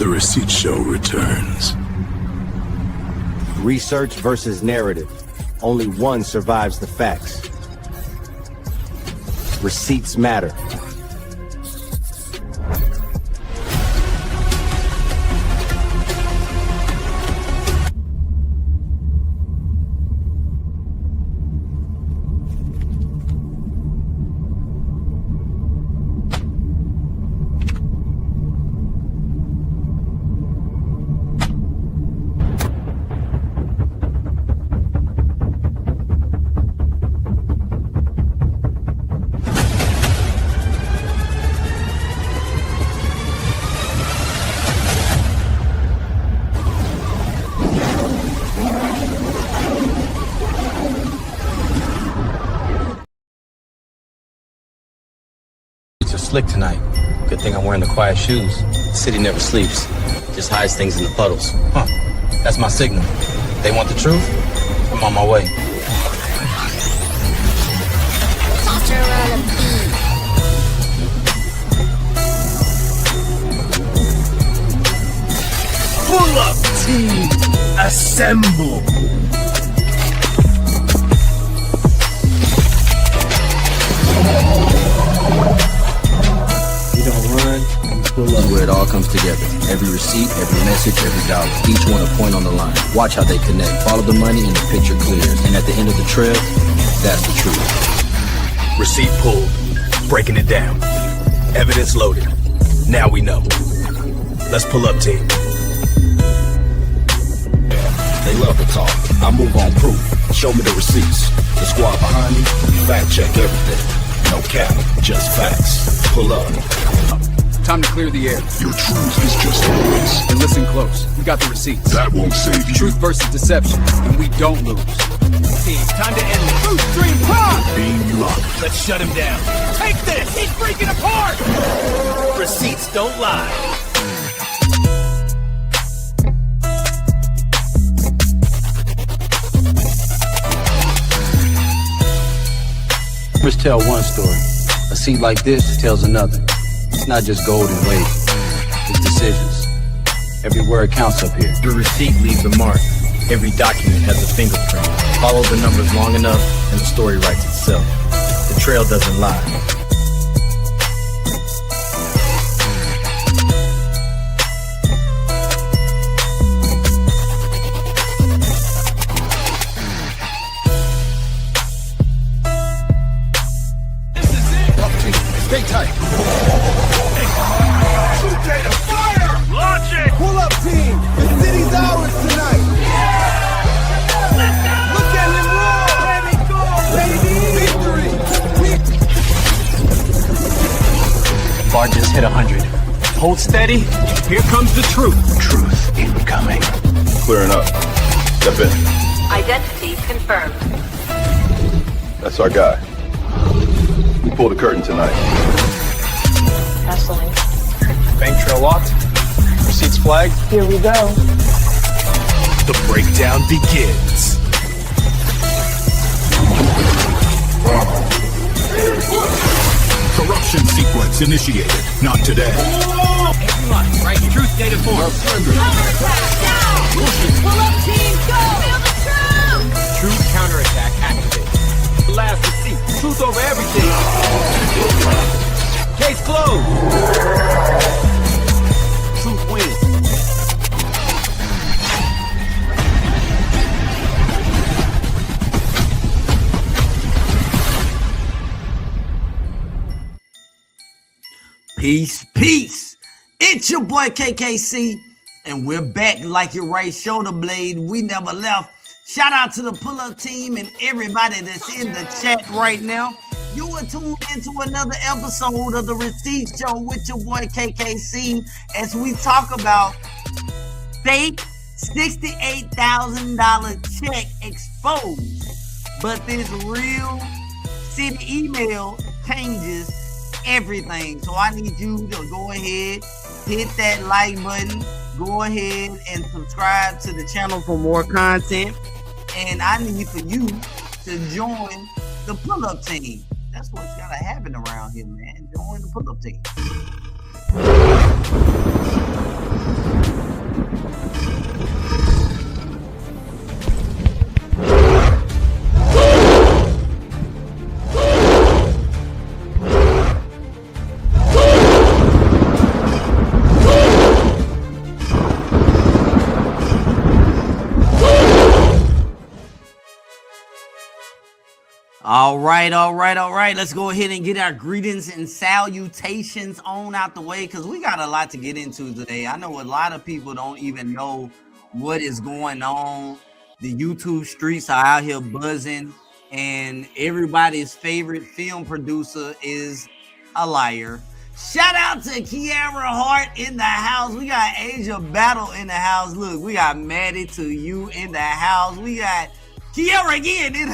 The receipt show returns. Research versus narrative. Only one survives the facts. Receipts matter. Slick tonight. Good thing I'm wearing the quiet shoes. The city never sleeps. Just hides things in the puddles. Huh. That's my signal. They want the truth? I'm on my way. Pull up, team! Assemble! You don't run, you pull up. Where it all comes together. Every receipt, every message, every dollar. Each one a point on the line. Watch how they connect. Follow the money and the picture clears. And at the end of the trail, that's the truth. Receipt pulled. Breaking it down. Evidence loaded. Now we know. Let's pull up, team. They love to talk. I move on proof. Show me the receipts. The squad behind me, fact check everything. No cap, just facts. Pull up. Time to clear the air. Your truth is just a voice. And listen close. We got the receipts. That won't save you. Truth versus deception, and we don't lose. Team, time to end this. Boost stream pop! Beam locked. Let's shut him down. Take this! He's freaking apart! Receipts don't lie. Just tell one story. A seat like this tells another. It's not just gold and weight. It's decisions. Every word counts up here. Your receipt leaves a mark. Every document has a fingerprint. Follow the numbers long enough and the story writes itself. The trail doesn't lie. Stay tight. Fire! Launch it! Pull up, team! The city's ours tonight! Look at him roar! Let it go, baby! Victory! Bar just hit 100. Hold steady. Here comes the truth. Truth incoming. Clearing up. Step in. Identity confirmed. That's our guy. We pulled the curtain tonight. Excellent. Bank trail locked. Receipts flagged. Here we go. The breakdown begins. Corruption sequence initiated. Not today. Everyone, right? Truth data form. Pull up team, go! Feel the truth! Truth counterattack activated. Last receipt. Truth over everything. Case closed. Truth wins. Peace, peace. It's your boy KKC, and we're back like your right shoulder blade. We never left. Shout out to the pull-up team and everybody that's in the chat right now. You are tuned into another episode of the Receipt Show with your boy KKC as we talk about fake $68,000 check exposed. But this real city email changes everything. So I need you to go ahead, hit that like button, go ahead and subscribe to the channel for more content. And I need for you to join the pull-up team. That's what's gotta happen around here, man. Join the pull-up team. All right. Let's go ahead and get our greetings and salutations on out the way because we got a lot to get into today. I know a lot of people don't even know what is going on. The YouTube streets are out here buzzing, and everybody's favorite film producer is a liar. Shout out to Kiara Hart in the house. We got Asia Battle in the house. Look, we got Maddie to you in the house. We got Kiara again in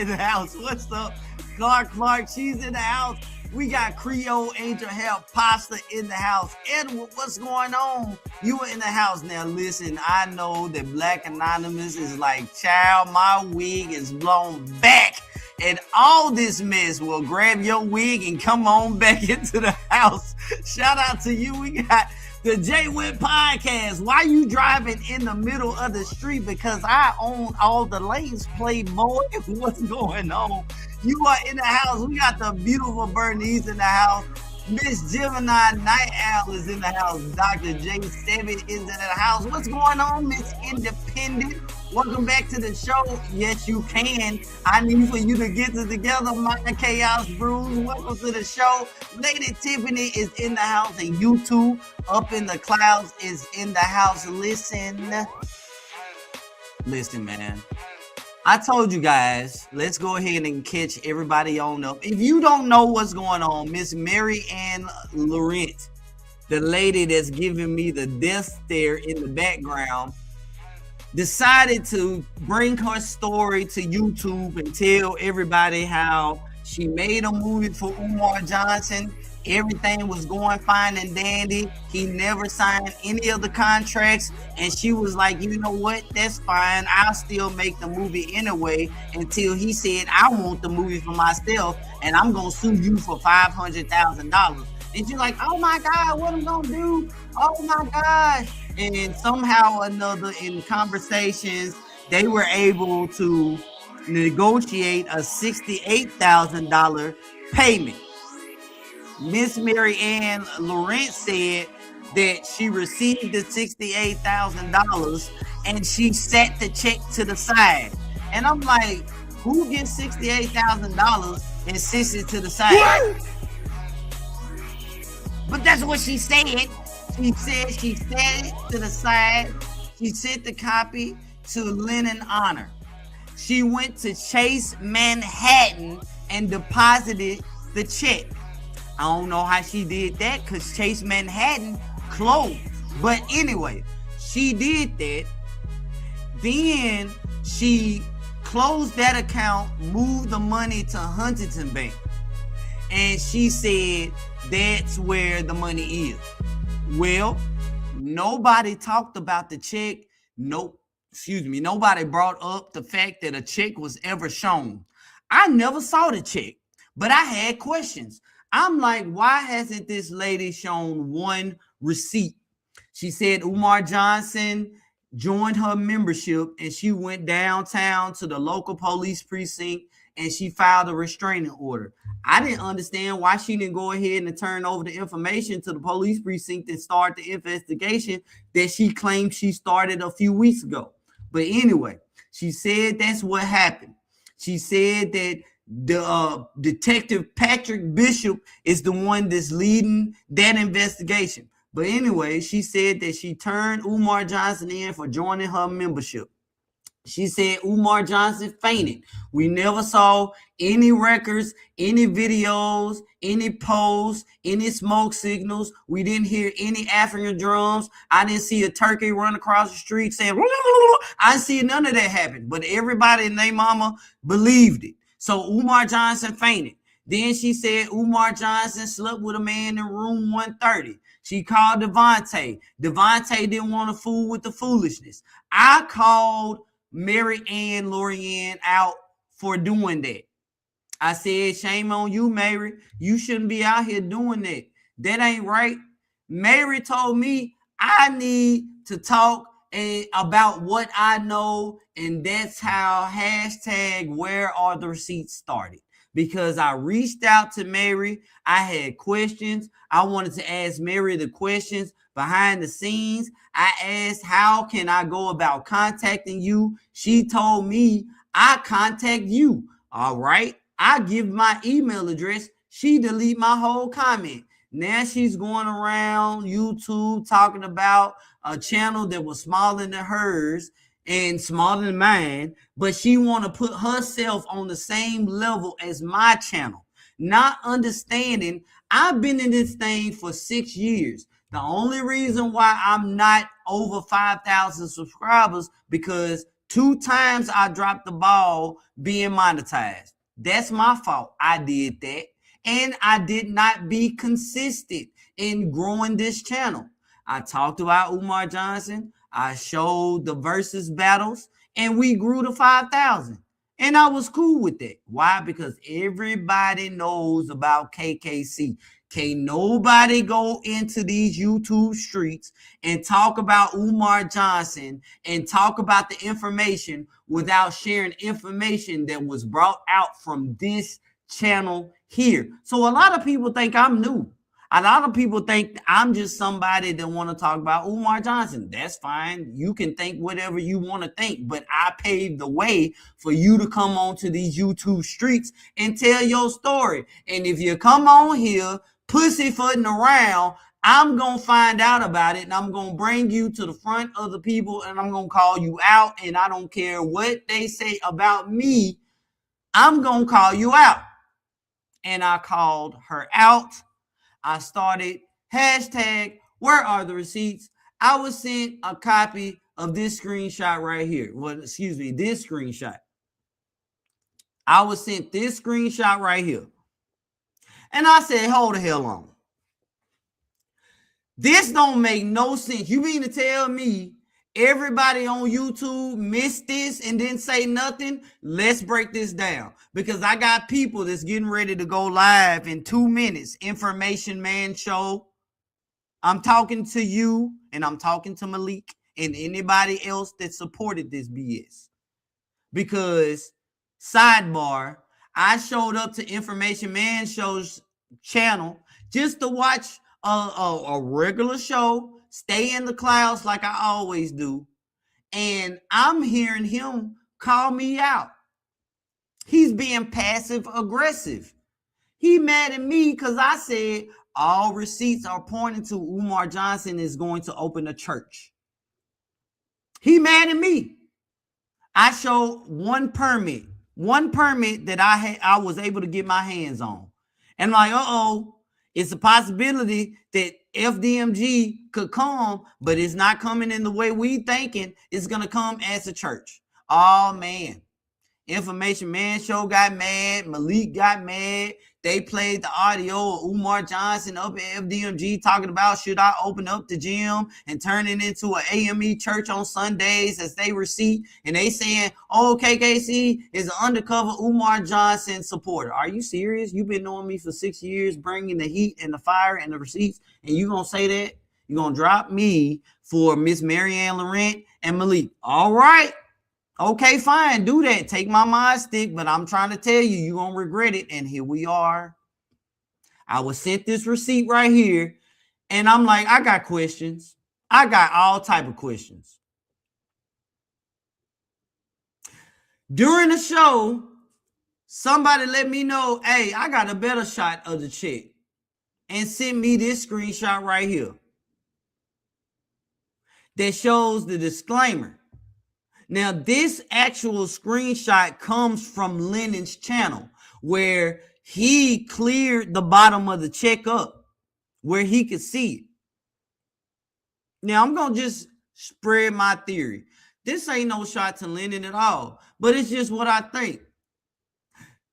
the house. What's up? Clark, she's in the house. We got Creole Angel Hair Pasta in the house. Edward, what's going on? You are in the house. Now, listen, I know that Black Anonymous is like, child, my wig is blown back. And all this mess will grab your wig and come on back into the house. Shout out to you. We got the J Wit Podcast. Why you driving in the middle of the street? Because I own all the lanes, Playboy. What's going on? You are in the house. We got the beautiful Bernice in the house. Miss Gemini Night Owl is in the house. Dr. J Seven is in the house. What's going on, Miss Independent? Welcome back to the show. Yes, you can. I need for you to get it together. My Chaos Brews. Welcome to the show. Lady Tiffany is in the house, and YouTube Up in the Clouds is in the house. Listen, man. I told you guys, let's go ahead and catch everybody on up. If you don't know what's going on, Miss Mary Ann Laurent, the lady that's giving me the death stare in the background, decided to bring her story to YouTube and tell everybody how she made a movie for Umar Johnson. Everything was going fine and dandy. He never signed any of the contracts. And she was like, you know what? That's fine. I'll still make the movie anyway, until he said, I want the movie for myself and I'm going to sue you for $500,000. And she's like, oh my God, what am I going to do? Oh my gosh. And somehow or another in conversations, they were able to negotiate a $68,000 payment. Miss Mary Ann Laurent said that she received the $68,000 and she set the check to the side. And I'm like, who gets $68,000 and sits it to the side? What? But that's what she said. She said she set it to the side. She sent the copy to Lennon Honor. She went to Chase Manhattan and deposited the check. I don't know how she did that because Chase Manhattan closed. But anyway, she did that. Then she closed that account, moved the money to Huntington Bank. And she said that's where the money is. Well, nobody talked about the check. Nobody brought up the fact that a check was ever shown. I never saw the check, but I had questions. I'm like, why hasn't this lady shown one receipt? She said Umar Johnson joined her membership and she went downtown to the local police precinct and she filed a restraining order. I didn't understand why she didn't go ahead and turn over the information to the police precinct and start the investigation that she claimed she started a few weeks ago. But anyway, she said that's what happened. She said that the Detective Patrick Bishop is the one that's leading that investigation. But anyway, she said that she turned Umar Johnson in for joining her membership. She said Umar Johnson fainted. We never saw any records, any videos, any posts, any smoke signals. We didn't hear any African drums. I didn't see a turkey run across the street saying, I didn't see none of that happen. But everybody and their mama believed it. So Umar Johnson fainted. Then she said Umar Johnson slept with a man in room 130. She called Devontae. Devontae didn't want to fool with the foolishness. I called Mary Ann Laurent out for doing that. I said, shame on you, Mary. You shouldn't be out here doing that. That ain't right. Mary told me I need to talk about what I know, and that's how hashtag where are the receipts started. Because I reached out to Mary, I had questions. I wanted to ask Mary the questions behind the scenes. I asked, how can I go about contacting you? She told me I contact you. All right. I give my email address. She delete my whole comment. Now she's going around YouTube talking about a channel that was smaller than hers and smaller than mine, but she want to put herself on the same level as my channel, not understanding I've been in this thing for 6 years. The only reason why I'm not over 5,000 subscribers because 2 times I dropped the ball being monetized. That's my fault. I did that. And I did not be consistent in growing this channel. I talked about Umar Johnson. I showed the versus battles, and we grew to 5,000. And I was cool with that. Why? Because everybody knows about KKC. Can't nobody go into these YouTube streets and talk about Umar Johnson and talk about the information without sharing information that was brought out from this channel here. So a lot of people think I'm new. A lot of people think I'm just somebody that want to talk about Umar Johnson. That's fine. You can think whatever you want to think, but I paved the way for you to come onto these YouTube streets and tell your story. And if you come on here pussyfooting around, I'm going to find out about it, and I'm going to bring you to the front of the people, and I'm going to call you out, and I don't care what they say about me. I'm going to call you out. And I called her out. I started hashtag where are the receipts. I was sent a copy of this screenshot right here. Well, excuse me, this screenshot. I was sent this screenshot right here. And I said, hold the hell on. This don't make no sense. You mean to tell me everybody on YouTube missed this and didn't say nothing? Let's break this down, because I got people that's getting ready to go live in 2 minutes. Information Man Show. I'm talking to you, and I'm talking to Malik and anybody else that supported this BS. Because, sidebar, I showed up to Information Man Show's channel just to watch a regular show, stay in the clouds like I always do, and I'm hearing him call me out. He's being passive aggressive. He mad at me because I said all receipts are pointing to Umar Johnson is going to open a church. He mad at me. I showed one permit that I was able to get my hands on. And like, it's a possibility that FDMG could come, but it's not coming in the way we thinking. It's going to come as a church. Oh, man. Information Man Show got mad. Malik got mad. They played the audio of Umar Johnson up at FDMG talking about, should I open up the gym and turn it into an AME church on Sundays as they receipt? And they saying, oh, KKC is an undercover Umar Johnson supporter. Are you serious? You've been knowing me for 6 years, bringing the heat and the fire and the receipts, and you going to say that? You're going to drop me for Miss Marianne Laurent and Malik. All right. Okay, fine, do that. Take my mind stick, but I'm trying to tell you, you're going to regret it. And here we are. I was sent this receipt right here, and I'm like, I got questions. I got all type of questions. During the show, somebody let me know, hey, I got a better shot of the check, and sent me this screenshot right here that shows the disclaimer. Now, this actual screenshot comes from Lennon's channel, where he cleared the bottom of the check up where he could see it. Now, I'm going to just spread my theory. This ain't no shot to Lennon at all, but it's just what I think.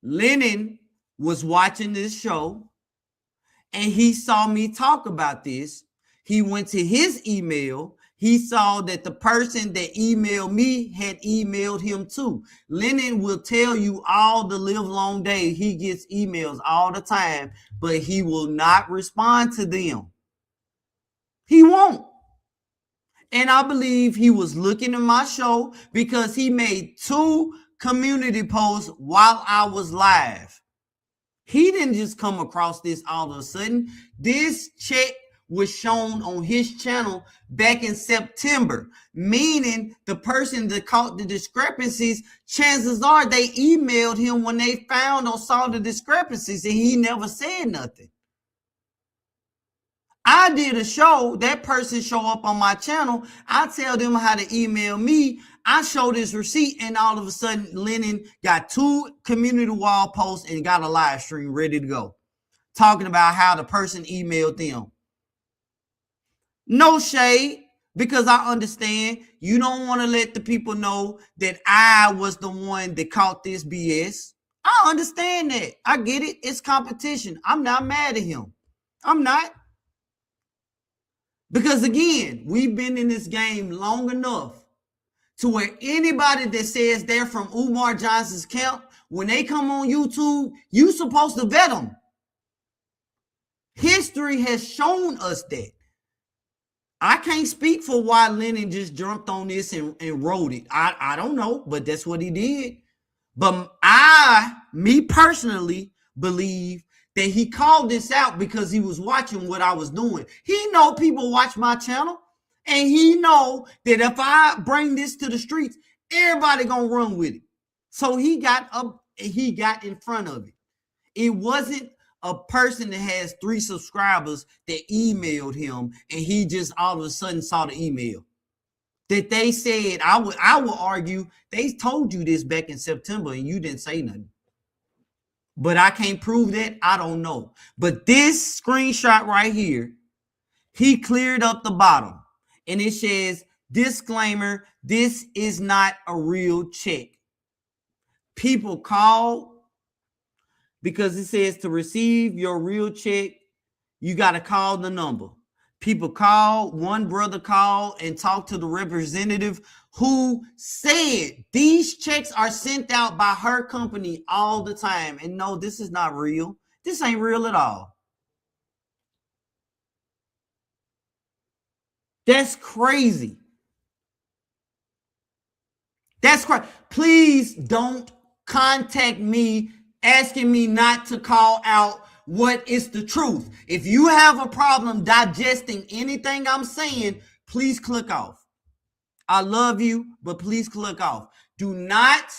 Lennon was watching this show, and he saw me talk about this. He went to his email. He saw that the person that emailed me had emailed him too. Lennon will tell you all the live long day. He gets emails all the time, but he will not respond to them. He won't. And I believe he was looking at my show because he made 2 community posts while I was live. He didn't just come across this all of a sudden. This check was shown on his channel back in September, meaning the person that caught the discrepancies, chances are they emailed him when they found or saw the discrepancies, and he never said nothing. I did a show, that person show up on my channel, I tell them how to email me, I show this receipt, and all of a sudden Lennon got 2 community wall posts and got a live stream ready to go, talking about how the person emailed them. No shade, because I understand you don't want to let the people know that I was the one that caught this BS. I understand that. I get it. It's competition. I'm not mad at him. I'm not. Because again, we've been in this game long enough to where anybody that says they're from Umar Johnson's camp, when they come on YouTube, you're supposed to vet them. History has shown us that. I can't speak for why Lennon just jumped on this and wrote it. I don't know, but that's what he did. But me personally, believe that he called this out because he was watching what I was doing. He know people watch my channel, and he know that if I bring this to the streets, everybody gonna run with it. So he got in front of it. It wasn't a person that has 3 subscribers that emailed him, and he just all of a sudden saw the email. That they said, I would argue, they told you this back in September and you didn't say nothing. But I can't prove that. I don't know. But this screenshot right here, he cleared up the bottom. And it says, disclaimer, this is not a real check. People call because it says to receive your real check, you got to call the number. People call. One brother called and talked to the representative who said these checks are sent out by her company all the time. And no, this is not real. This ain't real at all. That's crazy. That's crazy. Please don't contact me asking me not to call out what is the truth. If you have a problem digesting anything I'm saying, please click off. I love you, but please click off. Do not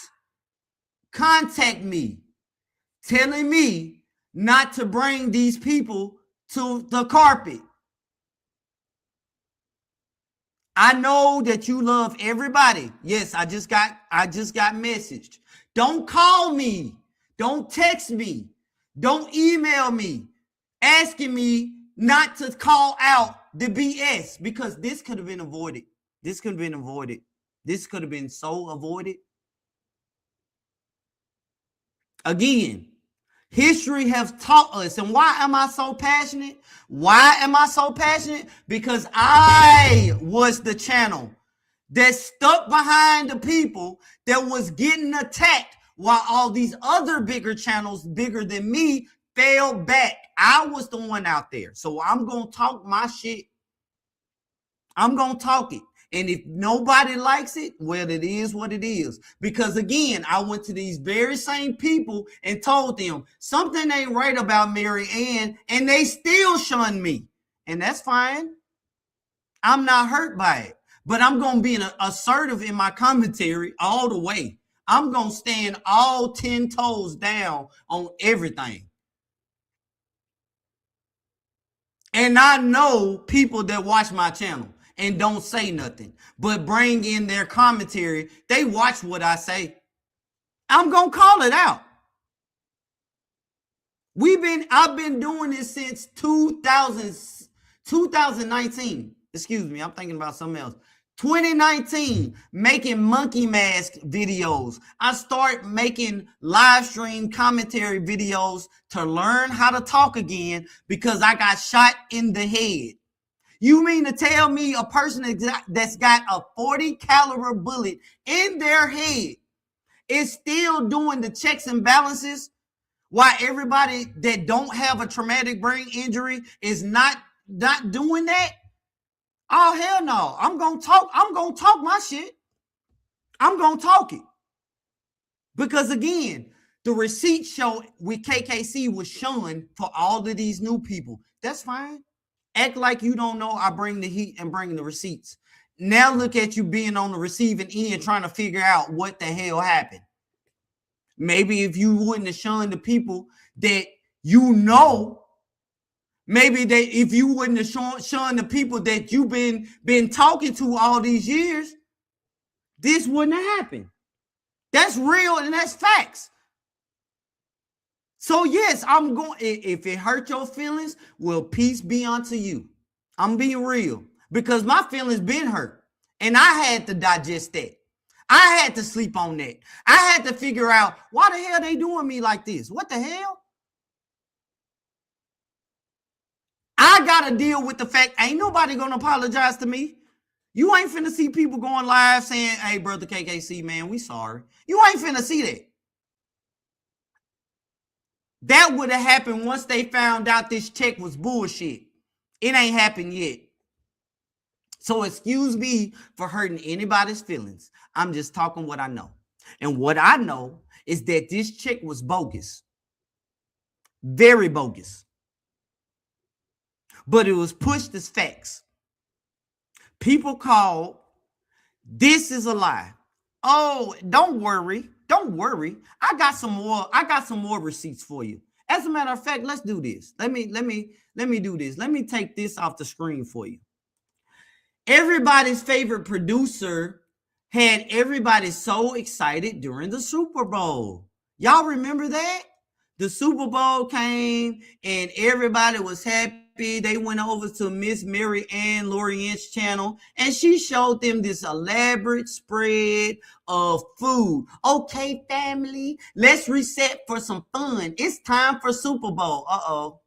contact me telling me not to bring these people to the carpet. I know that you love everybody. Yes, I just got messaged. Don't call me. Don't text me. Don't email me asking me not to call out the BS, because this could have been avoided. This could have been avoided. This could have been so avoided. Again, history has taught us. And why am I so passionate? Why am I so passionate? Because I was the channel that stuck behind the people that was getting attacked while all these other bigger channels, bigger than me, fell back. I was the one out there. So I'm going to talk my shit. I'm going to talk it. And if nobody likes it, well, it is what it is. Because again, I went to these very same people and told them something ain't right about Mary Ann, and they still shun me. And that's fine. I'm not hurt by it. But I'm going to be assertive in my commentary all the way. I'm going to stand all 10 toes down on everything. And I know people that watch my channel and don't say nothing, but bring in their commentary. They watch what I say. I'm going to call it out. I've been doing this since 2019. Excuse me, I'm thinking about something else. 2019, making monkey mask videos. I start making live stream commentary videos to learn how to talk again because I got shot in the head. You mean to tell me a person that's got a 40 caliber bullet in their head is still doing the checks and balances while everybody that don't have a traumatic brain injury is not doing that? Oh, hell no. I'm going to talk my shit. I'm going to talk it. Because again, the receipt show with KKC was showing for all of these new people. That's fine. Act like you don't know I bring the heat and bring the receipts. Now look at you being on the receiving end trying to figure out what the hell happened. Maybe if you wouldn't have shown the people that you know, maybe that if you wouldn't have shown the people that you've been talking to all these years, this wouldn't have happened. That's real and that's facts. So yes, I'm going, if it hurt your feelings, well, peace be unto you. I'm being real because my feelings been hurt and I had to digest that. I had to sleep on that. I had to figure out why the hell they doing me like this. What the hell? I got to deal with the fact ain't nobody going to apologize to me. You ain't finna see people going live saying, hey, brother KKC, man, we sorry. You ain't finna see that. That would have happened once they found out this check was bullshit. It ain't happened yet. So excuse me for hurting anybody's feelings. I'm just talking what I know. And what I know is that this check was bogus. Very bogus. But it was pushed as facts. People called, this is a lie. Oh, don't worry. Don't worry. I got some more receipts for you. As a matter of fact, let's do this. Let me do this. Let me take this off the screen for you. Everybody's favorite producer had everybody so excited during the Super Bowl. Y'all remember that? The Super Bowl came and everybody was happy. They went over to Miss Mary Ann Lorient's channel and she showed them this elaborate spread of food. Okay, family, let's reset for some fun. It's time for Super Bowl. Uh-oh.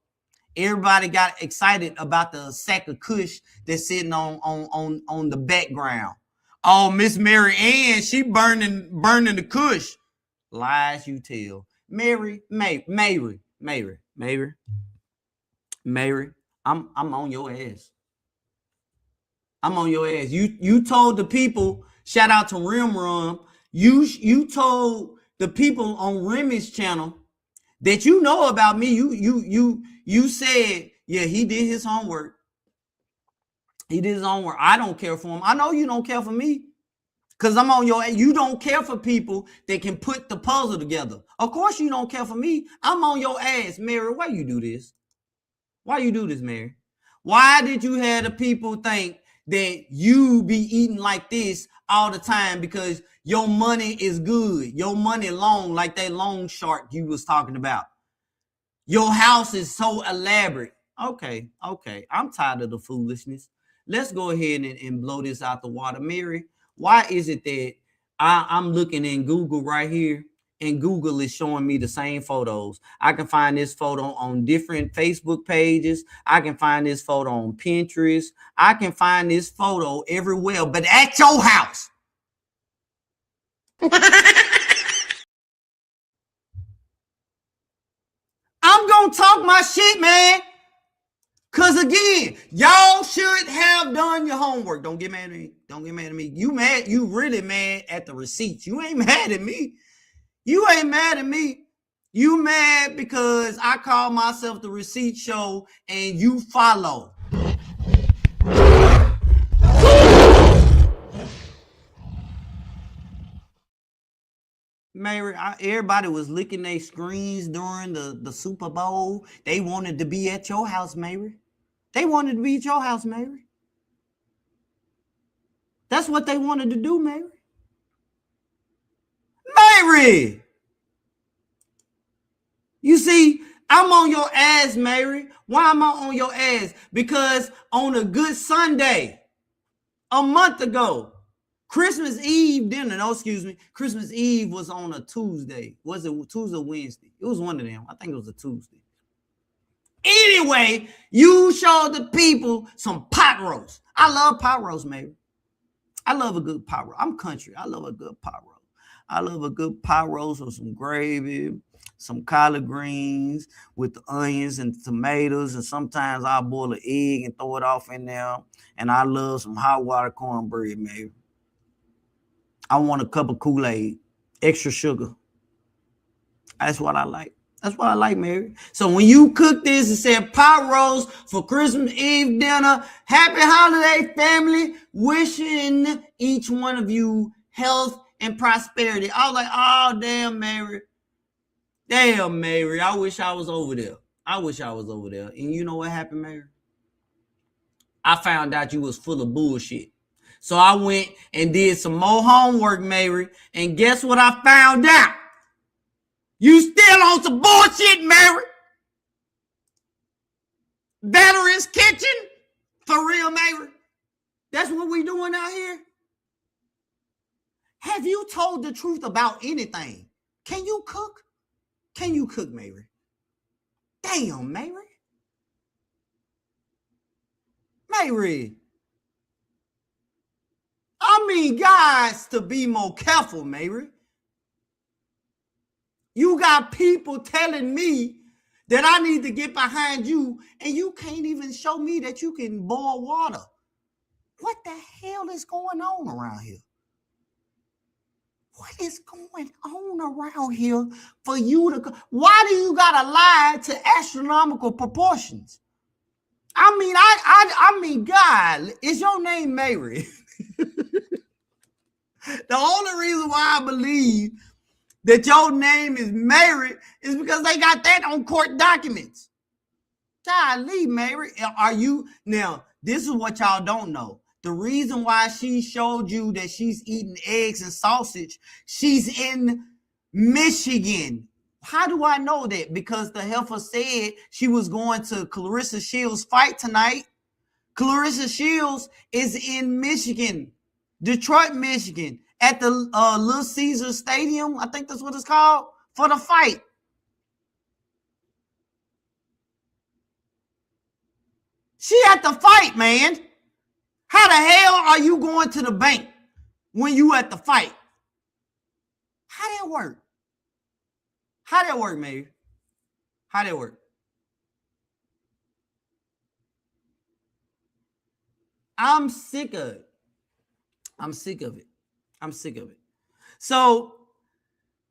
Everybody got excited about the sack of kush that's sitting on the background. Oh, Miss Mary Ann, she burning the kush. Lies you tell. Mary, I'm on your ass. I'm on your ass. You told the people, shout out to Rim, you told the people on Remy's channel that you know about me. You said, yeah, he did his homework. He did his homework. I don't care for him. I know you don't care for me. Because I'm on your, you don't care for people that can put the puzzle together. Of course you don't care for me. I'm on your ass, Mary. Why you do this? Why you do this, Mary? Why did you have the people think that you be eating like this all the time because your money is good? Your money long, like that loan shark you was talking about. Your house is so elaborate. Okay. I'm tired of the foolishness. Let's go ahead and blow this out the water. Mary, why is it that I'm looking in Google right here and Google is showing me the same photos? I can find this photo on different Facebook pages. I can find this photo on Pinterest. I can find this photo everywhere, but at your house. I'm going to talk my shit, man. Because again, y'all should have done your homework. Don't get mad at me. Don't get mad at me. You mad? You really mad at the receipts. You ain't mad at me. You ain't mad at me. You mad because I call myself the receipt show and you follow. Mary, everybody was licking their screens during the Super Bowl. They wanted to be at your house, Mary. They wanted to be at your house, Mary. That's what they wanted to do, Mary. Mary! You see, I'm on your ass, Mary. Why am I on your ass? Because on a good Sunday, a month ago, Christmas Eve dinner, no, excuse me, Christmas Eve was on a Tuesday. Was it Tuesday or Wednesday? It was one of them. I think it was a Tuesday. Anyway, you showed the people some pot roast. I love pot roast, Mary. I love a good pot roast. I'm country. I love a good pot roast. I love a good pot roast with some gravy, some collard greens with the onions and tomatoes, and sometimes I'll boil an egg and throw it off in there. And I love some hot water cornbread, maybe. I want a cup of Kool-Aid, extra sugar. That's what I like. That's what I like, Mary. So when you cook this and say pot roast for Christmas Eve dinner, happy holiday, family. Wishing each one of you health and prosperity. I was like, oh, damn, Mary. Damn, Mary. I wish I was over there. I wish I was over there. And you know what happened, Mary? I found out you was full of bullshit. So I went and did some more homework, Mary. And guess what I found out? You still on some bullshit, Mary. Veterans Kitchen? For real, Mary? That's what we doing out here? Have you told the truth about anything? Can you cook? Can you cook, Mary? Damn, Mary. Mary. I mean, guys, to be more careful, Mary. You got people telling me that I need to get behind you, and you can't even show me that you can boil water. What the hell is going on around here? What is going on around here for you to... Why do you gotta lie to astronomical proportions? I mean, God, is your name Mary? The only reason why I believe that your name is Mary is because they got that on court documents. Golly, Mary, are you... Now, this is what y'all don't know. The reason why she showed you that she's eating eggs and sausage, she's in Michigan. How do I know that? Because the heifer said she was going to Clarissa Shields' fight tonight. Clarissa Shields is in Michigan, Detroit, Michigan, at the Little Caesar Stadium. I think that's what it's called, for the fight. She at the fight, man. How the hell are you going to the bank when you at the fight? How that work? How that work, Mary? How that work? I'm sick of it. I'm sick of it. I'm sick of it. So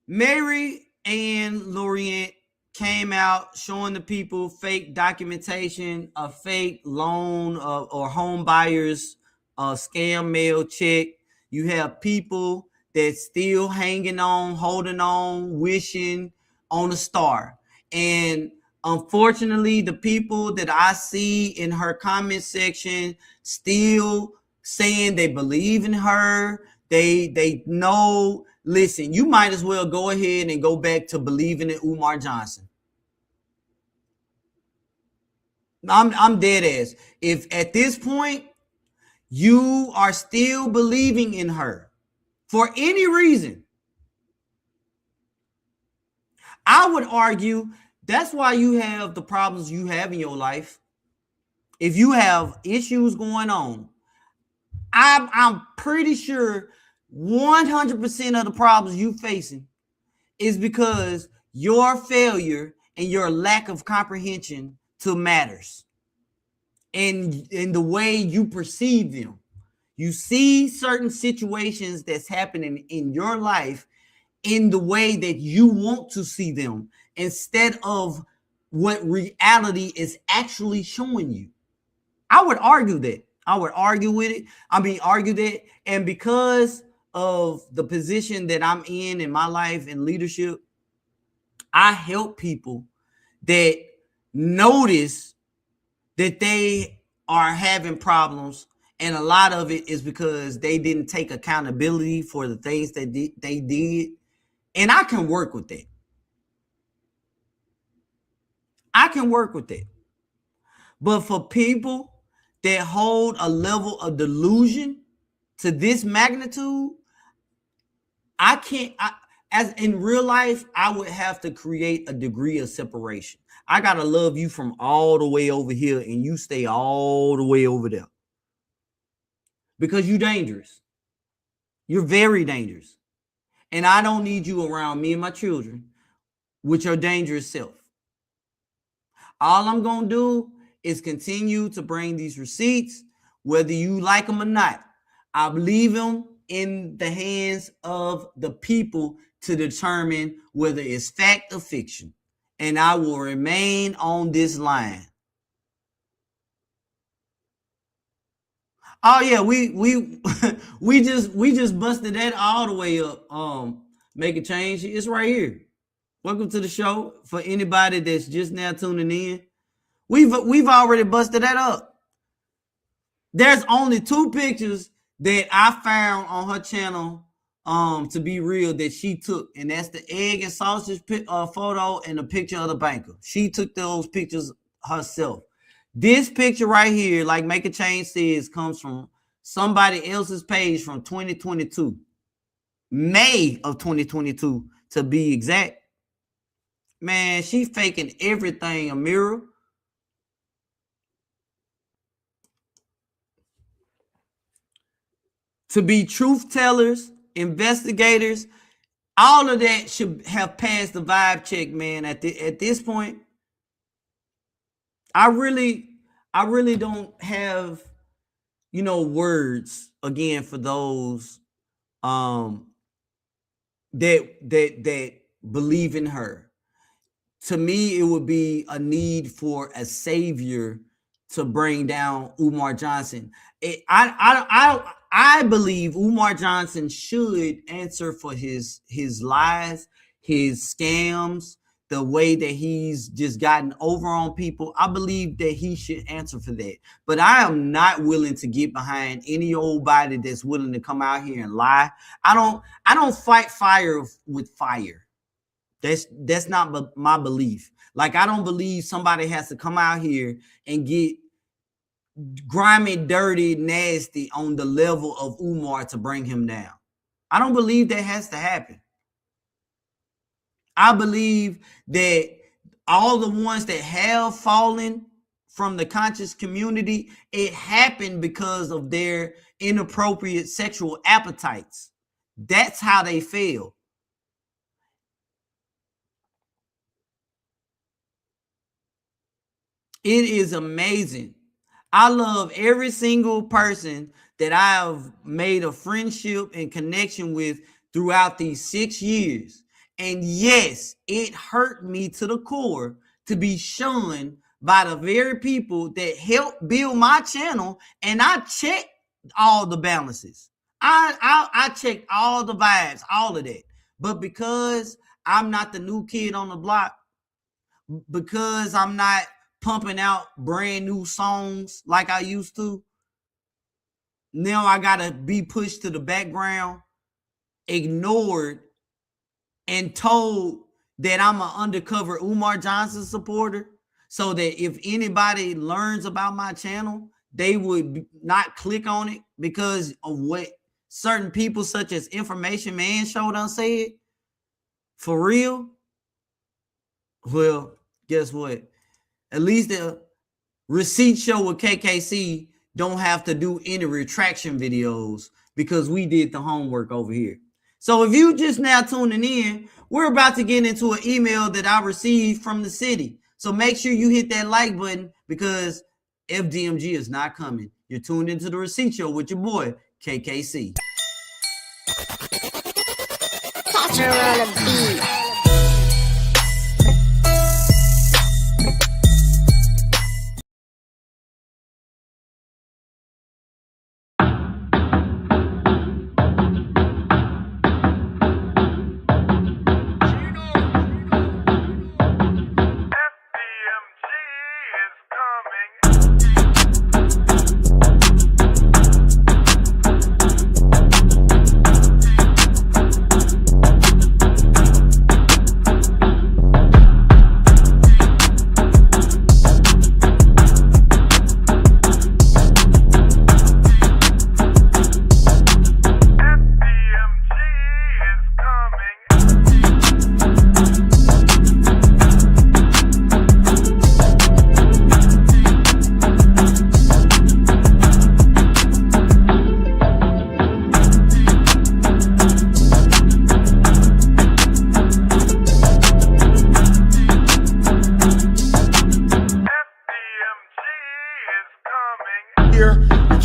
Mary and Lorient came out showing the people fake documentation, a fake loan or home buyers scam mail check. You have people that still hanging on, holding on, wishing on a star. And unfortunately, the people that I see in her comment section still saying they believe in her. They know. Listen, you might as well go ahead and go back to believing in Umar Johnson. I'm dead ass. If at this point you are still believing in her for any reason, I would argue that's why you have the problems you have in your life. If you have issues going on, I'm pretty sure 100% of the problems you facing is because your failure and your lack of comprehension to matters and in the way you perceive them. You see certain situations that's happening in your life in the way that you want to see them instead of what reality is actually showing you. I would argue that. I would argue with it. Argue that. And because of the position that I'm in my life and leadership, I help people that notice that they are having problems. And a lot of it is because they didn't take accountability for the things that they did. And I can work with that. I can work with that. But for people that hold a level of delusion to this magnitude, I can't. As in real life, I would have to create a degree of separation. I gotta love you from all the way over here, and you stay all the way over there because you're dangerous. You're very dangerous, And I don't need you around me and my children with your dangerous self. All I'm going to do is continue to bring these receipts, whether you like them or not. I leave them in the hands of the people to determine whether it's fact or fiction. And I will remain on this line. Oh yeah, we just busted that all the way up. Make a change. It's right here. Welcome to the show. For anybody that's just now tuning in, we've already busted that up. There's only 2 pictures that I found on her channel to be real that she took, and that's the egg and sausage photo and the picture of the banker. She took those pictures herself. This picture right here, like Make a Change says, comes from somebody else's page from 2022. May of 2022 to be exact. Man, she faking everything, a mirror. To be truth tellers, investigators, all of that should have passed the vibe check, man. At this point, I really don't have, words again for those that believe in her. To me, it would be a need for a savior to bring down Umar Johnson. I believe Umar Johnson should answer for his lies, his scams, the way that he's just gotten over on people. I believe that he should answer for that. But I am not willing to get behind any old body that's willing to come out here and lie. I don't fight fire with fire. That's not my belief. Like, I don't believe somebody has to come out here and get grimy, dirty, nasty on the level of Umar to bring him down. I don't believe that has to happen. I believe that all the ones that have fallen from the conscious community, it happened because of their inappropriate sexual appetites. That's how they fell. It is amazing. I love every single person that I have made a friendship and connection with throughout these 6 years. And yes, it hurt me to the core to be shunned by the very people that helped build my channel. And I checked all the balances. I checked all the vibes, all of that. But because I'm not the new kid on the block, because I'm not pumping out brand new songs like I used to, now I gotta be pushed to the background, ignored, and told that I'm an undercover Umar Johnson supporter, so that if anybody learns about my channel, they would not click on it because of what certain people such as Information Man Show done said. For real? Well, guess what? At least the receipt show with KKC don't have to do any retraction videos because we did the homework over here. So if you just now tuning in, we're about to get into an email that I received from the city. So make sure you hit that like button because FDMG is not coming. You're tuned into the receipt show with your boy, KKC. Catch her on a beat.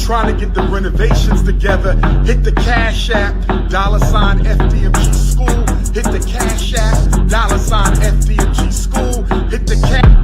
trying to get the renovations together. Hit the Cash App, $ FDMG School. Hit the Cash App, $ FDMG School. Hit the Cash.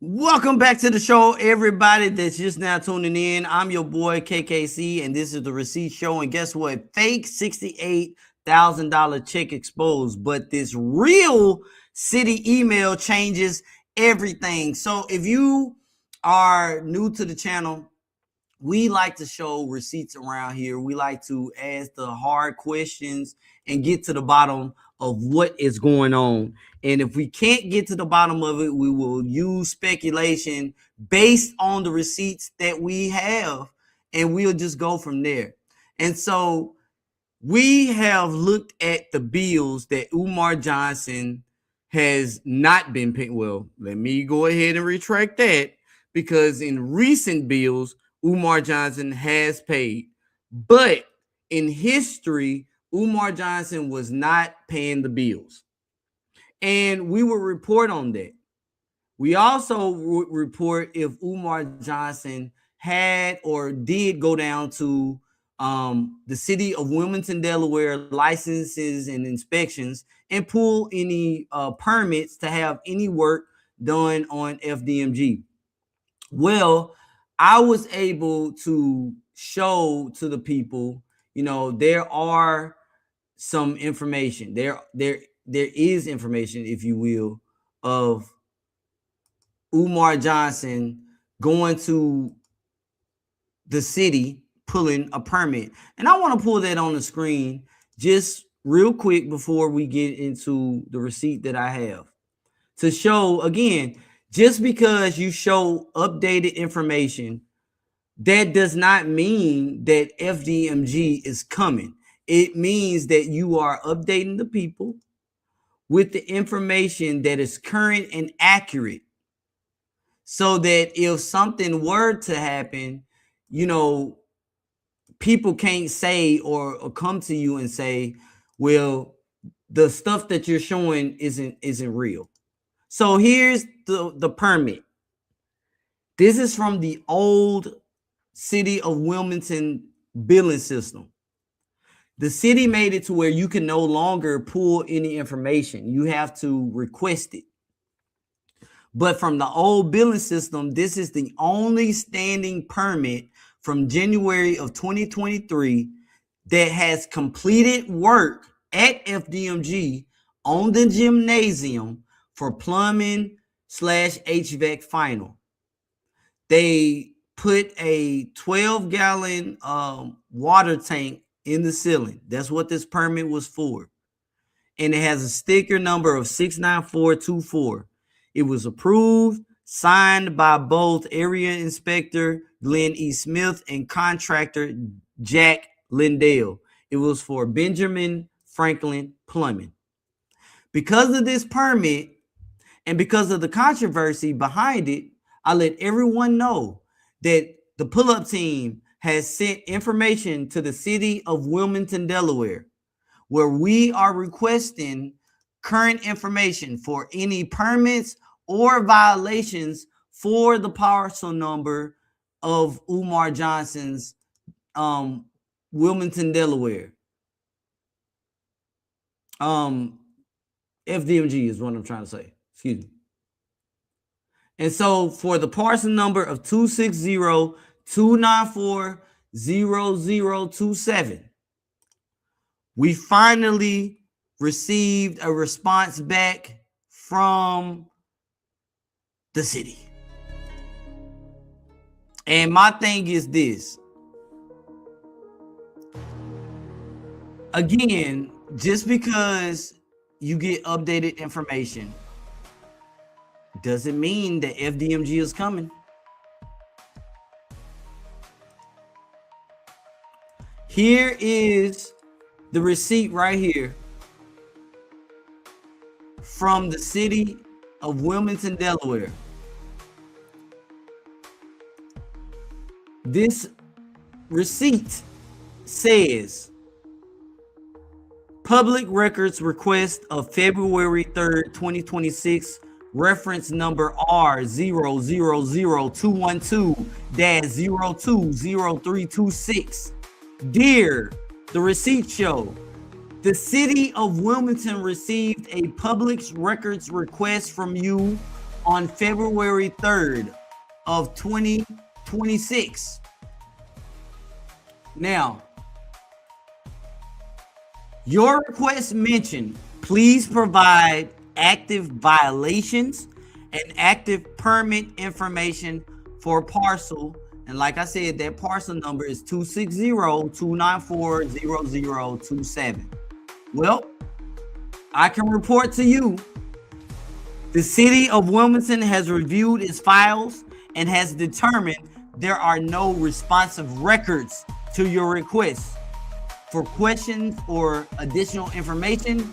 Welcome back to the show, everybody that's just now tuning in. I'm your boy KKC, and this is the Receipt Show. And guess what? Fake $68,000 check exposed, but this real city email changes everything. So if you are new to the channel, we like to show receipts around here. We like to ask the hard questions and get to the bottom of what is going on. And if we can't get to the bottom of it, we will use speculation based on the receipts that we have, and we'll just go from there. And so we have looked at the bills that Umar Johnson has not been paying. Well, let me go ahead and retract that, because in recent bills, Umar Johnson has paid. But in history, Umar Johnson was not paying the bills. And we will report on that. We also would report if Umar Johnson had or did go down to the city of Wilmington, Delaware, licenses and inspections, and pull any permits to have any work done on FDMG. Well, I was able to show to the people, you know, there are some information. There is information, if you will, of Umar Johnson going to the city, pulling a permit. And I want to pull that on the screen just real quick before we get into the receipt that I have, to show, again, just because you show updated information, that does not mean that FDMG is coming. It means that you are updating the people with the information that is current and accurate, so that if something were to happen, you know, people can't say or come to you and say, well, the stuff that you're showing isn't real. So here's the permit. This is from the old city of Wilmington billing system. The city made it to where you can no longer pull any information. You have to request it. But from the old billing system, this is the only standing permit from January of 2023 that has completed work at FDMG on the gymnasium for plumbing / HVAC final. They put a 12-gallon water tank in the ceiling. That's what this permit was for. And it has a sticker number of 69424. It was approved signed by both Area Inspector Glenn E. Smith and contractor Jack Lindell. It was for Benjamin Franklin Plumbing. Because of this permit and because of the controversy behind it, I let everyone know that the pull-up team has sent information to the city of Wilmington, Delaware, where we are requesting current information for any permits or violations for the parcel number of Umar Johnson's Wilmington, Delaware. FDMG is what I'm trying to say. Excuse me. And so for the parcel number of 260-294-0027, we finally received a response back from the city. And my thing is this. Again, just because you get updated information doesn't mean that FDMG is coming. Here is the receipt right here from the city of Wilmington, Delaware. This receipt says public records request of February 3rd, 2026, reference number R000212-020326. Dear, the receipt show, the city of Wilmington received a public records request from you on February 3rd of 2026. Now, your request mentioned, please provide active violations and active permit information for parcel. And like I said, that parcel number is 260-294-0027. Well, I can report to you, the city of Wilmington has reviewed its files and has determined there are no responsive records to your request. For questions or additional information,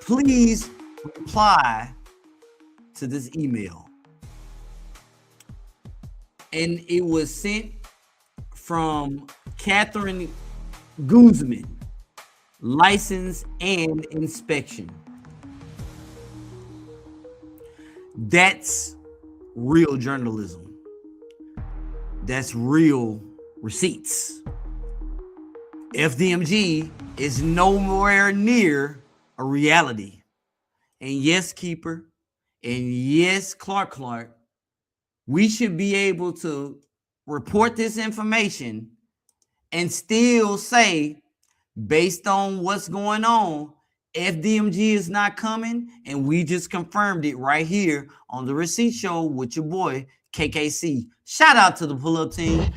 please reply to this email. And it was sent from Catherine Guzman, license and inspection. That's real journalism. That's real receipts. FDMG is nowhere near a reality. And yes, Keeper, and yes, Clark, we should be able to report this information and still say, based on what's going on, FDMG is not coming, and we just confirmed it right here on the receipt show with your boy, KKC. Shout out to the pull-up team.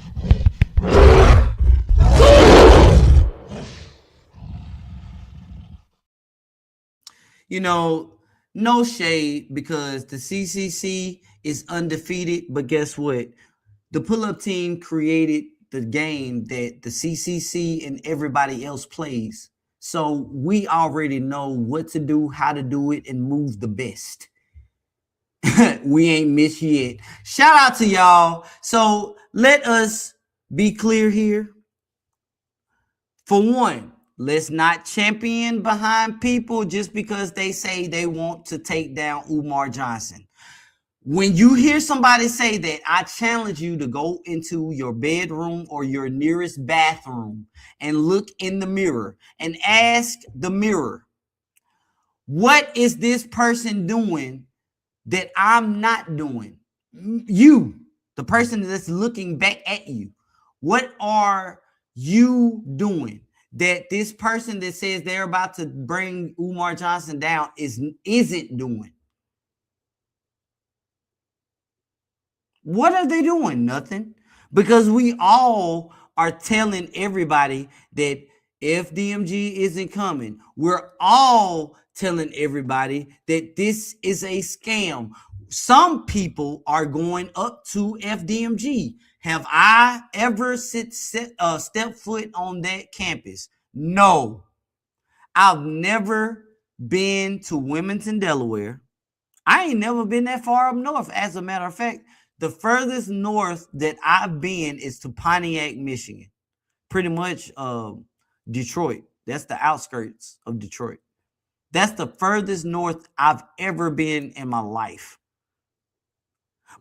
You know, no shade, because the CCC is undefeated, but guess what? The pull-up team created the game that the CCC and everybody else plays. So we already know what to do, how to do it, and move the best. We ain't missed yet. Shout out to y'all. So let us be clear here. For one, let's not champion behind people just because they say they want to take down Umar Johnson. When you hear somebody say that, I challenge you to go into your bedroom or your nearest bathroom and look in the mirror and ask the mirror, what is this person doing that I'm not doing? You, the person that's looking back at you, what are you doing that this person that says they're about to bring Umar Johnson down isn't doing? What are they doing? Nothing. Because we all are telling everybody that FDMG isn't coming. We're all telling everybody that this is a scam. Some people are going up to FDMG. Have I ever stepped foot on that campus? No. I've never been to Wilmington, Delaware. I ain't never been that far up north. As a matter of fact, the furthest north that I've been is to Pontiac, Michigan. Pretty much Detroit. That's the outskirts of Detroit. That's the furthest north I've ever been in my life.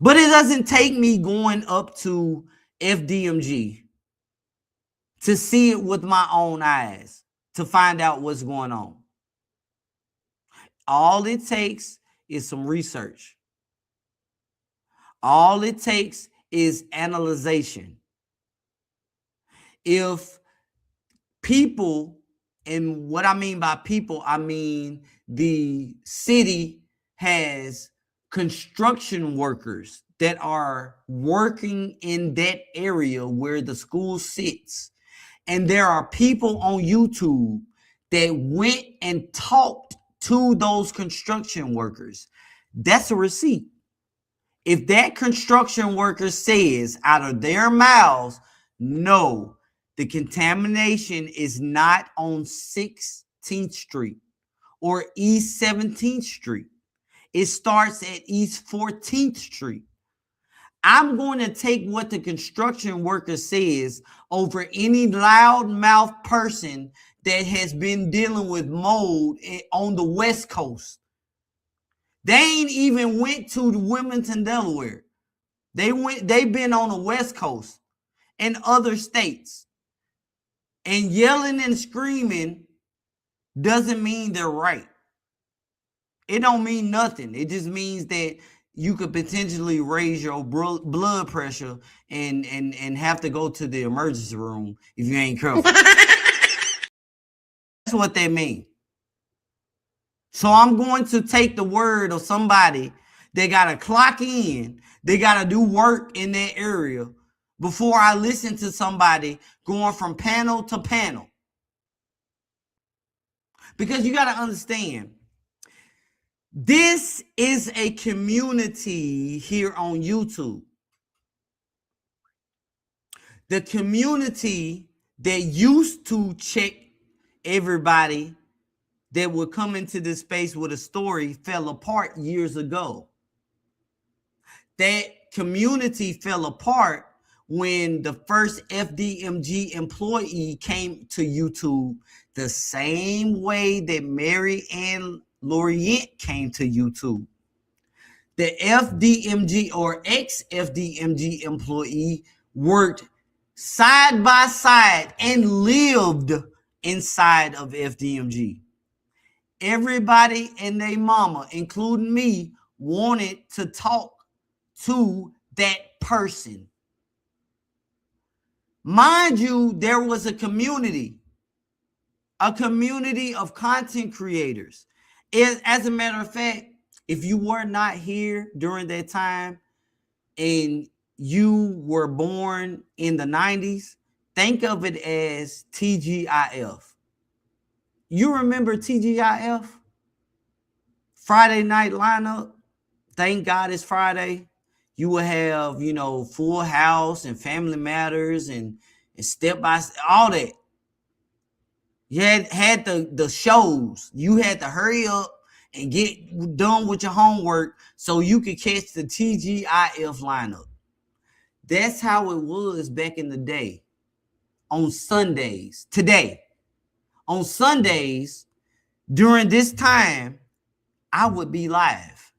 But it doesn't take me going up to FDMG to see it with my own eyes, to find out what's going on. All it takes is some research. All it takes is analyzation. If people, and what I mean by people, I mean the city has construction workers that are working in that area where the school sits. And there are people on YouTube that went and talked to those construction workers. That's a receipt. If that construction worker says out of their mouths, no, the contamination is not on 16th Street or East 17th Street. It starts at East 14th Street. I'm going to take what the construction worker says over any loudmouth person that has been dealing with mold on the West Coast. They ain't even went to Wilmington, Delaware. They've been on the West Coast and other states. And yelling and screaming doesn't mean they're right. It don't mean nothing. It just means that you could potentially raise your blood pressure and have to go to the emergency room if you ain't careful. That's what they mean. So I'm going to take the word of somebody that got to clock in, they got to do work in that area before I listen to somebody going from panel to panel. Because you got to understand, this is a community here on YouTube. The community that used to check everybody that would come into this space with a story fell apart years ago. That community fell apart when the first FDMG employee came to YouTube, the same way that Mary Ann Lorient came to YouTube. The FDMG or ex-FDMG employee worked side by side and lived inside of FDMG. Everybody and their mama, including me, wanted to talk to that person. Mind you, there was a community of content creators. As a matter of fact, if you were not here during that time and you were born in the 90s, think of it as TGIF. You remember TGIF? Friday night lineup. Thank God it's Friday. You will have, Full House and Family Matters and Step by Step, all that. You had the shows. You had to hurry up and get done with your homework so you could catch the TGIF lineup. That's how it was back in the day. On Sundays. Today. On Sundays, during this time, I would be live,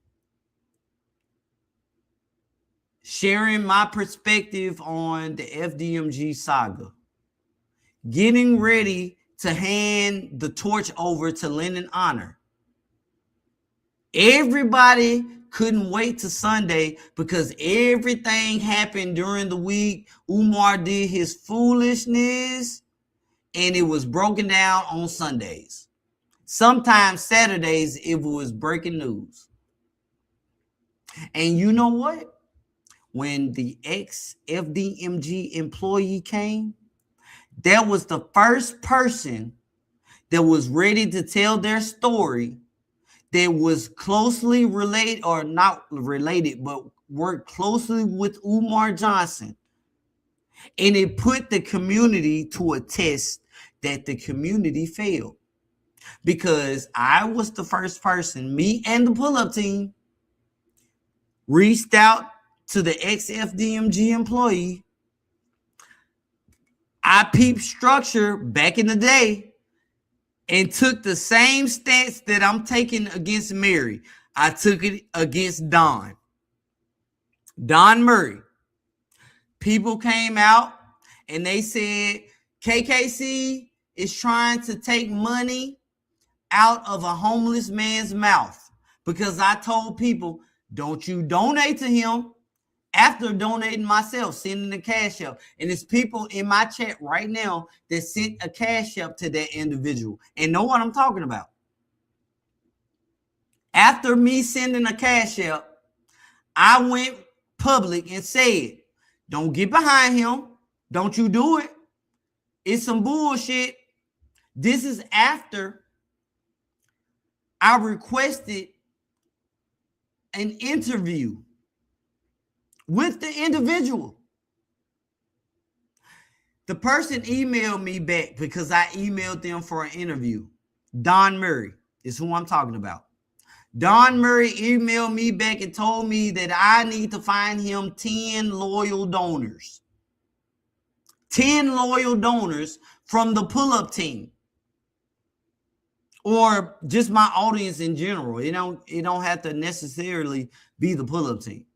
sharing my perspective on the FDMG saga, getting ready to hand the torch over to Lennon Honor. Everybody couldn't wait to Sunday because everything happened during the week. Umar did his foolishness, and it was broken down on Sundays. Sometimes Saturdays, it was breaking news. And you know what? When the ex-FDMG employee came, that was the first person that was ready to tell their story that was closely related, or not related, but worked closely with Umar Johnson. And it put the community to a test that the community failed. Because I was the first person, me and the pull-up team, reached out to the ex-FDMG employee. I peeped structure back in the day and took the same stance that I'm taking against Mary. I took it against Don Murray. People came out and they said KKC is trying to take money out of a homeless man's mouth, because I told people, don't you donate to him after donating myself, sending a cash up. And it's people in my chat right now that sent a cash up to that individual and know what I'm talking about. After me sending a cash up, I went public and said, don't get behind him. Don't you do it. It's some bullshit. This is after I requested an interview with the individual. The person emailed me back because I emailed them for an interview. Don Murray is who I'm talking about. Don Murray emailed me back and told me that I need to find him 10 loyal donors. 10 loyal donors from the pull-up team. Or just my audience in general. It don't have to necessarily be the pull-up team.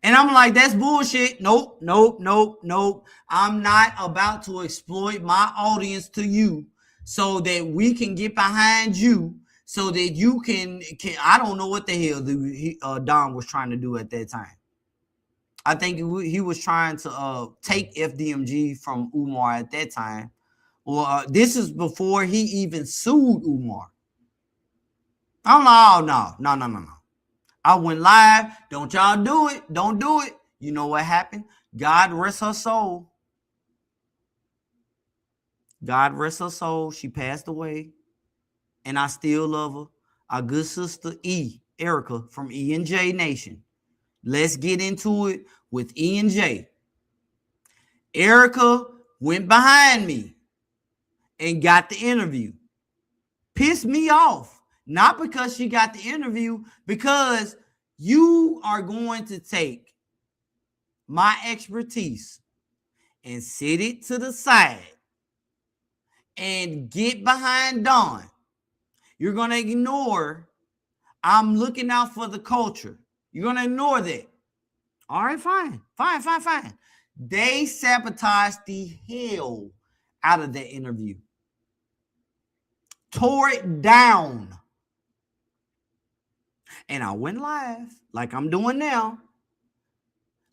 And I'm like, that's bullshit. Nope. I'm not about to exploit my audience to you so that we can get behind you, so that you can I don't know what the hell Don was trying to do at that time. I think he was trying to take FDMG from Umar at that time. Or this is before he even sued Umar. I'm like, oh, no. I went live. Don't y'all do it. Don't do it. You know what happened? God rest her soul. God rest her soul. She passed away. And I still love her. Our good sister Erica from E&J Nation. Let's get into it with E&J. Erica went behind me and got the interview. Pissed me off. Not because she got the interview, because you are going to take my expertise and sit it to the side and get behind Don. You're going to ignore, I'm looking out for the culture. You're going to ignore that. All right, fine. They sabotaged the hell out of that interview. Tore it down. And I went live like I'm doing now.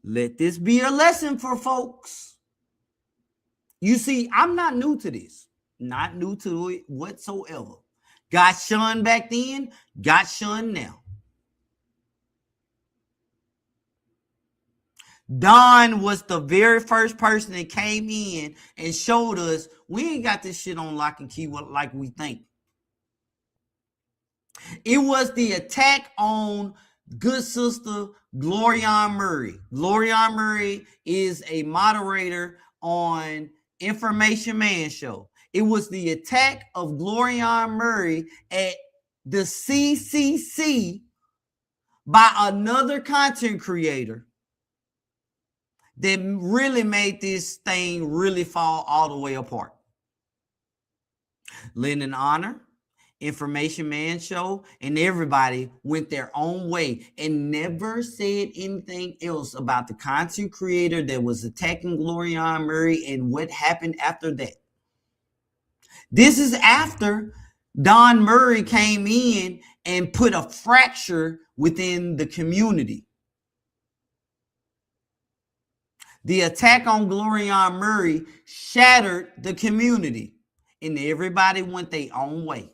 Let this be a lesson for folks. You see, I'm not new to this. Not new to it whatsoever. Got shunned back then, got shunned now. Don was the very first person that came in and showed us we ain't got this shit on lock and key like we think. It was the attack on good sister Glorianne Murray. Glorianne Murray is a moderator on Information Man Show. It was the attack of Glorianne Murray at the CCC by another content creator that really made this thing really fall all the way apart. Lyndon Honor, Information Man Show, and everybody went their own way and never said anything else about the content creator that was attacking Glorianne Murray and what happened after that. This is after Don Murray came in and put a fracture within the community. The attack on Glorianne Murray shattered the community, and everybody went their own way.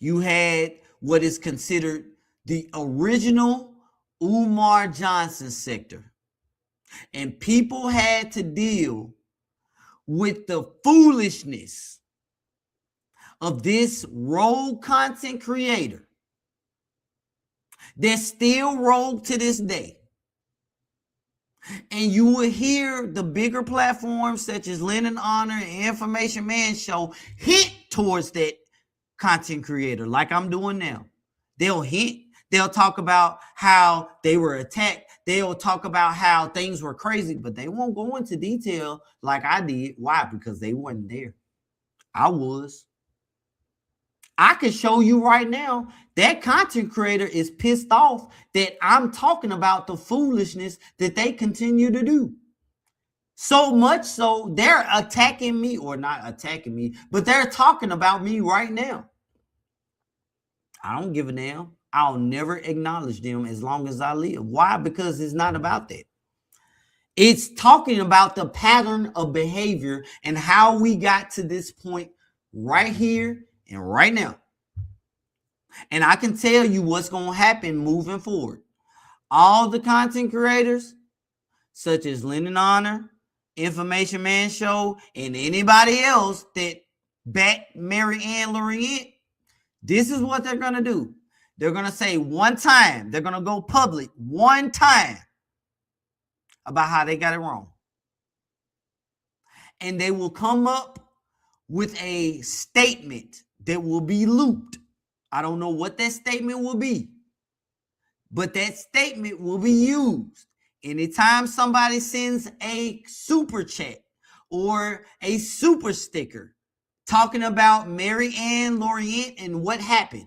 You had what is considered the original Umar Johnson sector, and people had to deal with the foolishness of this rogue content creator that's still rogue to this day. And you will hear the bigger platforms such as Linen Honor and Information Man Show hint towards that content creator like I'm doing now. They'll hint. They'll talk about how they were attacked. They'll talk about how things were crazy, but they won't go into detail like I did. Why? Because they weren't there. I was. I can show you right now that content creator is pissed off that I'm talking about the foolishness that they continue to do. So much so they're attacking me, or not attacking me, but they're talking about me right now. I don't give a damn. I'll never acknowledge them as long as I live. Why? Because it's not about that. It's talking about the pattern of behavior and how we got to this point right here and right now. And I can tell you what's going to happen moving forward. All the content creators, such as Linen Honor, Information Man Show, and anybody else that backed Mary Ann Lorient, this is what they're going to do. They're going to say one time, they're going to go public one time about how they got it wrong. And they will come up with a statement that will be looped. I don't know what that statement will be, but that statement will be used anytime somebody sends a super chat or a super sticker talking about Mary Ann Lorient and what happened.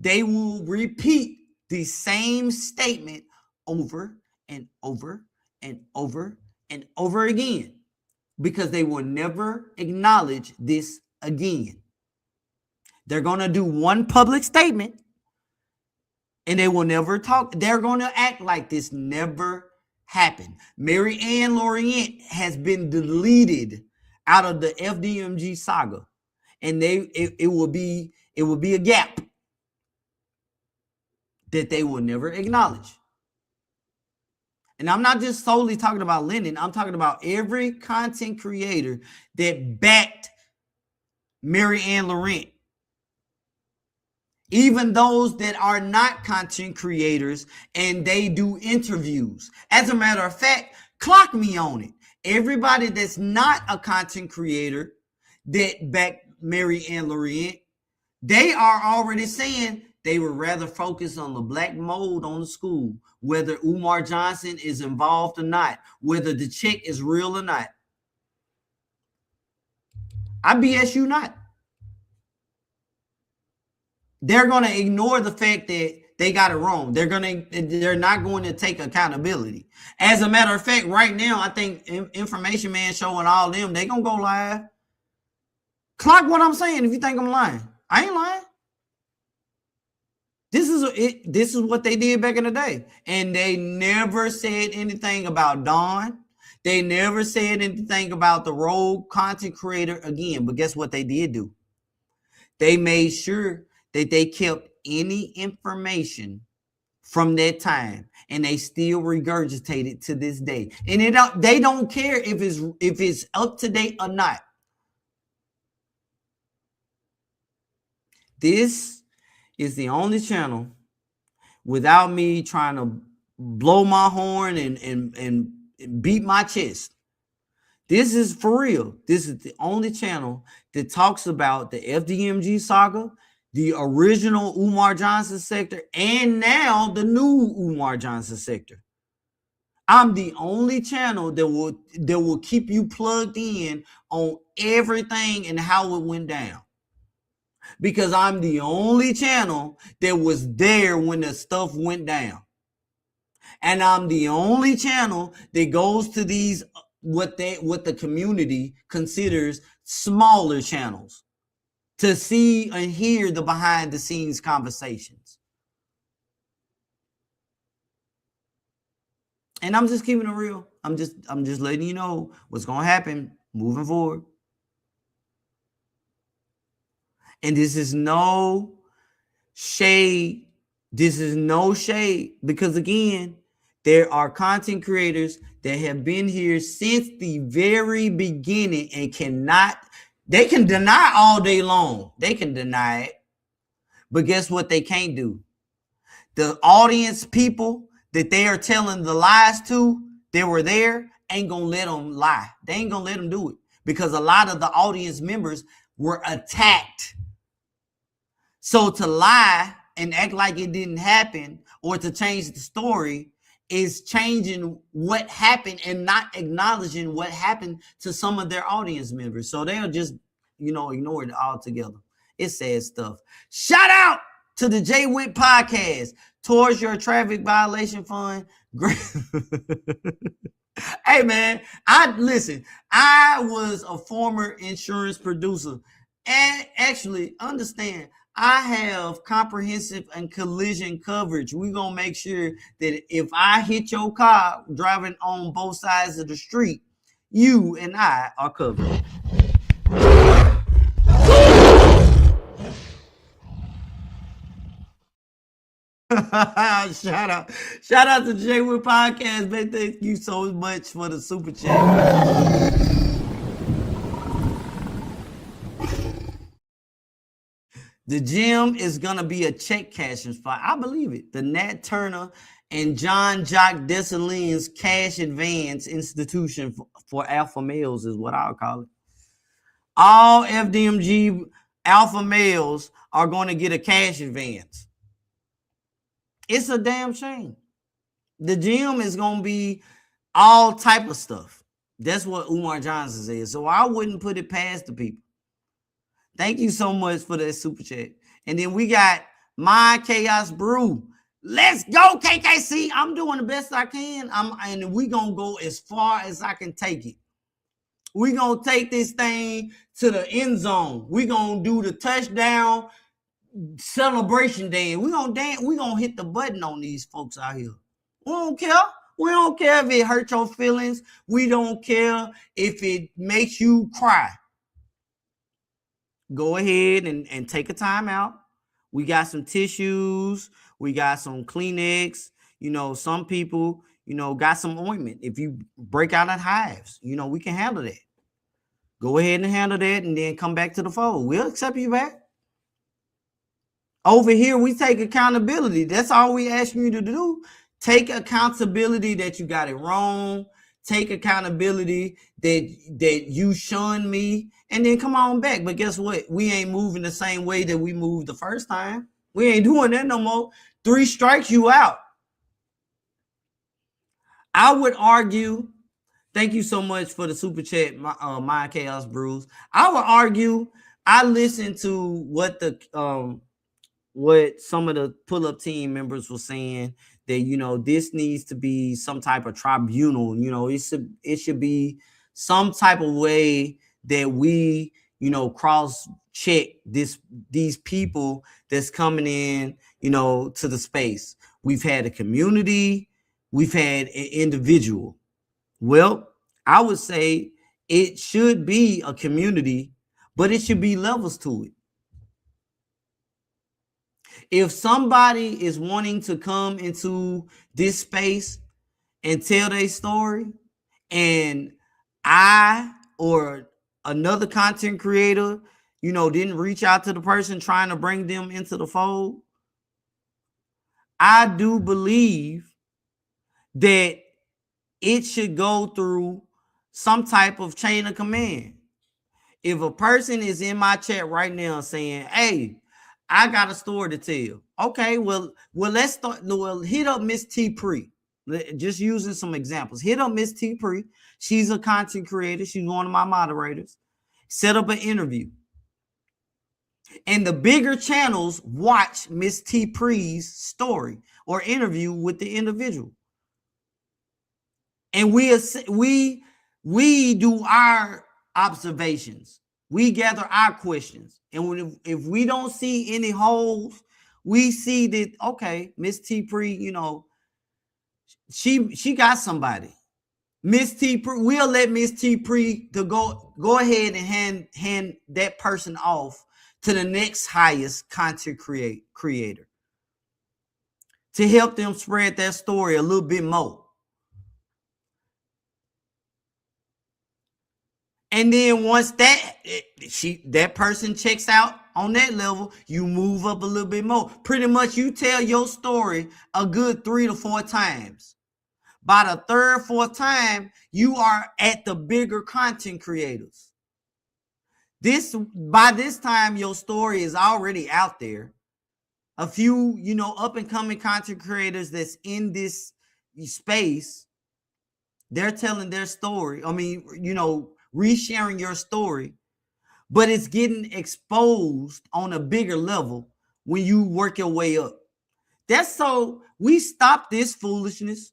They will repeat the same statement over and over and over and over again, because they will never acknowledge this again. They're going to do one public statement and they will never talk. They're going to act like this never happened. Mary Ann Lorient has been deleted out of the FDMG saga, and it will be a gap that they will never acknowledge. And I'm not just solely talking about Lennon. I'm talking about every content creator that backed Mary Ann Lorient. Even those that are not content creators and they do interviews. As a matter of fact, clock me on it. Everybody that's not a content creator that backed Mary Ann Lorient, they are already saying they would rather focus on the black mold on the school, whether Umar Johnson is involved or not, whether the check is real or not. I BS you not. They're going to ignore the fact that they got it wrong. They're not going to take accountability. As a matter of fact, right now, I think Information Man Show and all them, they going to go live. Clock what I'm saying if you think I'm lying. I ain't lying. This is what they did back in the day. And they never said anything about Dawn. They never said anything about the rogue content creator again. But guess what they did do? They made sure that they kept any information from that time, and they still regurgitate it to this day. And they don't care if it's up to date or not. This is the only channel, without me trying to blow my horn and beat my chest. This is for real. This is the only channel that talks about the FDMG saga, the original Umar Johnson sector, and now the new Umar Johnson sector. I'm the only channel that will keep you plugged in on everything and how it went down. Because I'm the only channel that was there when the stuff went down. And I'm the only channel that goes to these what the community considers smaller channels to see and hear the behind the scenes conversations. And I'm just keeping it real. I'm just letting you know what's going to happen moving forward. And this is no shade. This is no shade, because again, there are content creators that have been here since the very beginning and cannot They can deny all day long. They can deny it. But guess what they can't do? The audience people that they are telling the lies to, they were there, ain't gonna let them lie. They ain't gonna let them do it because a lot of the audience members were attacked. So to lie and act like it didn't happen or to change the story is changing what happened and not acknowledging what happened to some of their audience members. So they'll just, ignore it altogether. It's sad stuff. Shout out to the J Witt podcast towards your traffic violation fund. Hey man, I was a former insurance producer and actually understand I have comprehensive and collision coverage. We're going to make sure that if I hit your car driving on both sides of the street, you and I are covered. Shout out to J Witt Podcast, man. Thank you so much for the super chat. The gym is gonna be a check cashing spot. I believe it. The Nat Turner and John Jock Dessalines cash advance institution for alpha males is what I'll call it. All FDMG alpha males are going to get a cash advance. It's a damn shame. The gym is going to be all type of stuff. That's what Umar Johnson said. So I wouldn't put it past the people. Thank you so much for that super chat. And then we got My Chaos Brew. Let's go, KKC. I'm doing the best I can. And we're going to go as far as I can take it. We're going to take this thing to the end zone. We're going to do the touchdown celebration dance. We're going to dance. We're going to hit the button on these folks out here. We don't care. We don't care if it hurts your feelings. We don't care if it makes you cry. Go ahead and take a time out. We got some tissues. We got some Kleenex. Some people, got some ointment. If you break out in hives, we can handle that. Go ahead and handle that and then come back to the fold. We'll accept you back. Over here, we take accountability. That's all we ask you to do. Take accountability that you got it wrong. Take accountability that you shunned me. And then come on back. But guess what? We ain't moving the same way that we moved the first time. We ain't doing that no more. 3 strikes, you out. I would argue, thank you so much for the super chat, My Chaos Brews. I would argue, I listened to what some of the pull-up team members were saying, that, this needs to be some type of tribunal. It should be some type of way that we, cross-check these people that's coming in, to the space. We've had a community. We've had an individual. Well, I would say it should be a community, but it should be levels to it. If somebody is wanting to come into this space and tell their story, and I or another content creator, didn't reach out to the person trying to bring them into the fold, I do believe that it should go through some type of chain of command. If a person is in my chat right now saying, hey, I got a story to tell. Okay, well, let's start. Well, hit up Miss T Pre. Just using some examples. Hit up Miss T Pre. She's a content creator. She's one of my moderators. Set up an interview. And the bigger channels watch Miss T Pre's story or interview with the individual. And we do our observations. We gather our questions. And if we don't see any holes, we see that, okay, Miss T Pre, she got somebody. Miss T Pre, we'll let Miss T Pre to go ahead and hand that person off to the next highest content creator to help them spread that story a little bit more. And then once that person checks out on that level, you move up a little bit more. Pretty much you tell your story a good 3 to 4 times. By the third, fourth time, you are at the bigger content creators. By this time, your story is already out there. A few, up and coming content creators that's in this space, they're telling their story. I mean, resharing your story, but it's getting exposed on a bigger level when you work your way up. That's so we stop this foolishness.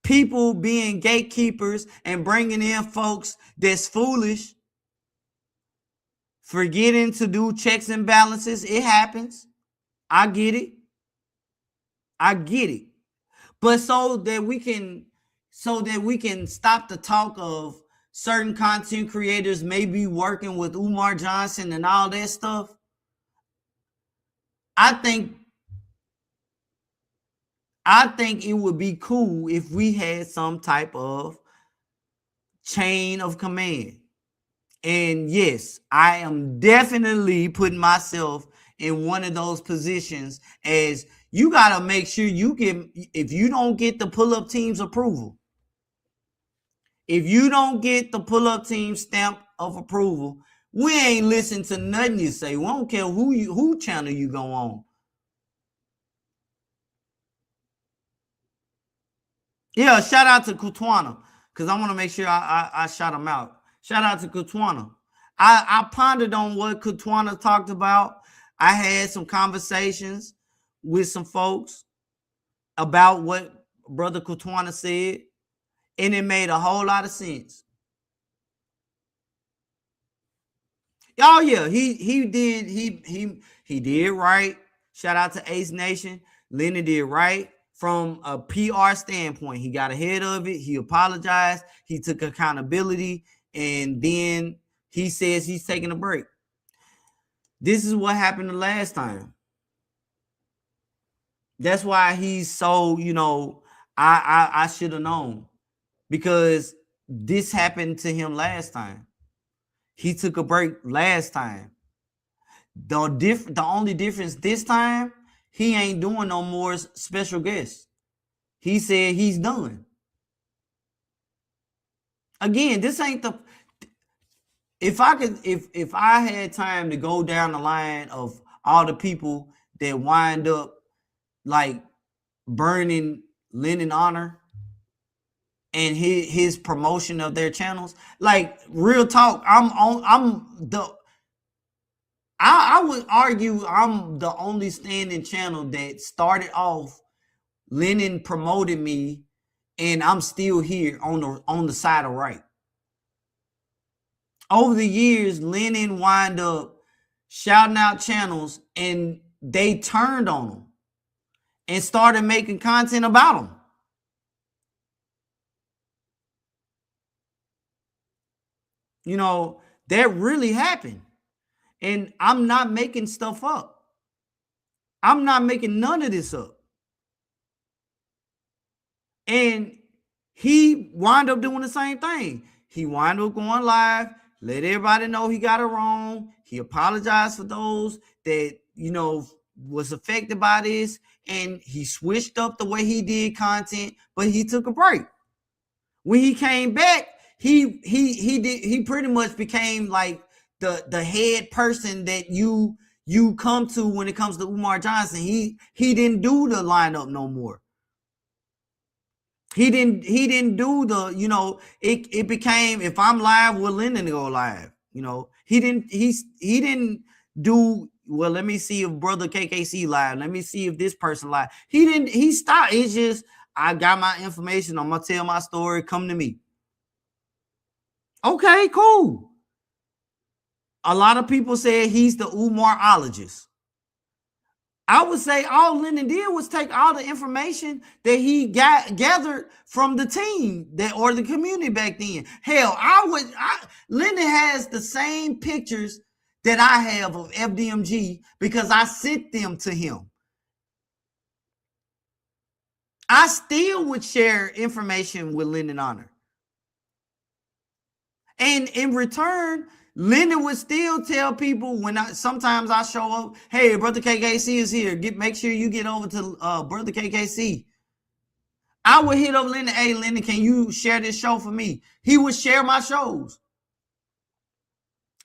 People being gatekeepers and bringing in folks that's foolish, forgetting to do checks and balances. It happens. I get it. But so that we can stop the talk of certain content creators maybe working with Umar Johnson and all that stuff, I think it would be cool if we had some type of chain of command. And yes, I am definitely putting myself in one of those positions, as you got to make sure if you don't get the pull-up team's approval, if you don't get the pull-up team stamp of approval, we ain't listening to nothing you say. We don't care who channel you go on. Yeah, shout out to Kutwana, because I want to make sure I shout him out. Shout out to Kutwana. I pondered on what Kutwana talked about. I had some conversations with some folks about what Brother Kutwana said, and it made a whole lot of sense. Oh yeah, he did right. Shout out to Ace Nation. Lenny did right from a PR standpoint. He got ahead of it. He apologized. He took accountability, and then he says he's taking a break. This is what happened the last time. That's why he's so, I should have known, because this happened to him last time. He took a break last time. The only difference this time, he ain't doing no more special guests. He said he's done. Again, this ain't the. If I had time to go down the line of all the people that wind up like burning Lennon Honor and his promotion of their channels, like real talk, I would argue I'm the only standing channel that started off Lennon promoted me, and I'm still here on the side of right. Over the years, Lennon wind up shouting out channels, and they turned on him and started making content about him. That really happened. And I'm not making stuff up. I'm not making none of this up. And he wound up doing the same thing. He wound up going live, let everybody know he got it wrong. He apologized for those that, was affected by this. And he switched up the way he did content, but he took a break. When he came back, he pretty much became like the head person that you come to when it comes to Umar Johnson. He didn't do the lineup no more. He didn't do the, it became, if I'm live, we're Lennon to go live. He didn't do, well, let me see if Brother KKC live. Let me see if this person live. He stopped. It's just, I got my information. I'm going to tell my story. Come to me. Okay, cool. A lot of people say he's the Umarologist. I would say all Lennon did was take all the information that he gathered from the team or the community back then. Hell, Lennon has the same pictures that I have of FDMG because I sent them to him. I still would share information with Lennon Honor. And in return, Lennon would still tell people when sometimes I show up, hey, Brother KKC is here. Make sure you get over to Brother KKC. I would hit up Lennon, hey, Lennon, can you share this show for me? He would share my shows.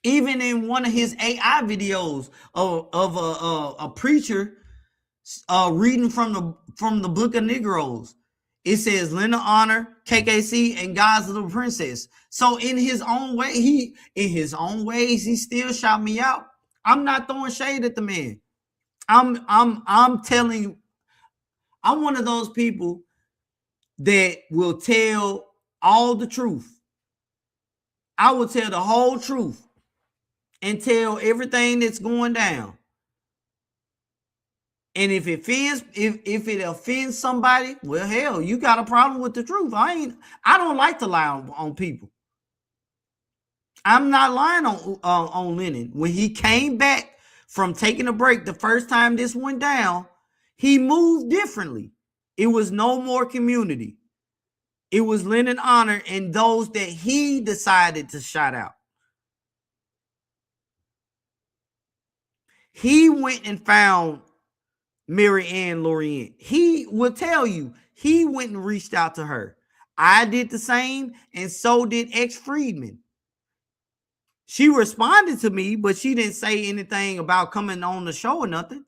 Even in one of his AI videos of a preacher reading from the Book of Negroes, it says Lennon Honor, KKC, and God's Little Princess. So in his own way, he still shout me out. I'm not throwing shade at the man. I'm telling you, I'm one of those people that will tell all the truth. I will tell the whole truth and tell everything that's going down. And if it offends somebody, well, hell, you got a problem with the truth. I don't like to lie on people. I'm not lying on Lennon. When he came back from taking a break the first time this went down, he moved differently. It was no more community. It was Lennon Honor and those that he decided to shout out. He went and found Mary Ann Lorient. He will tell you, he went and reached out to her. I did the same, and so did X Friedman. She responded to me, but she didn't say anything about coming on the show or nothing.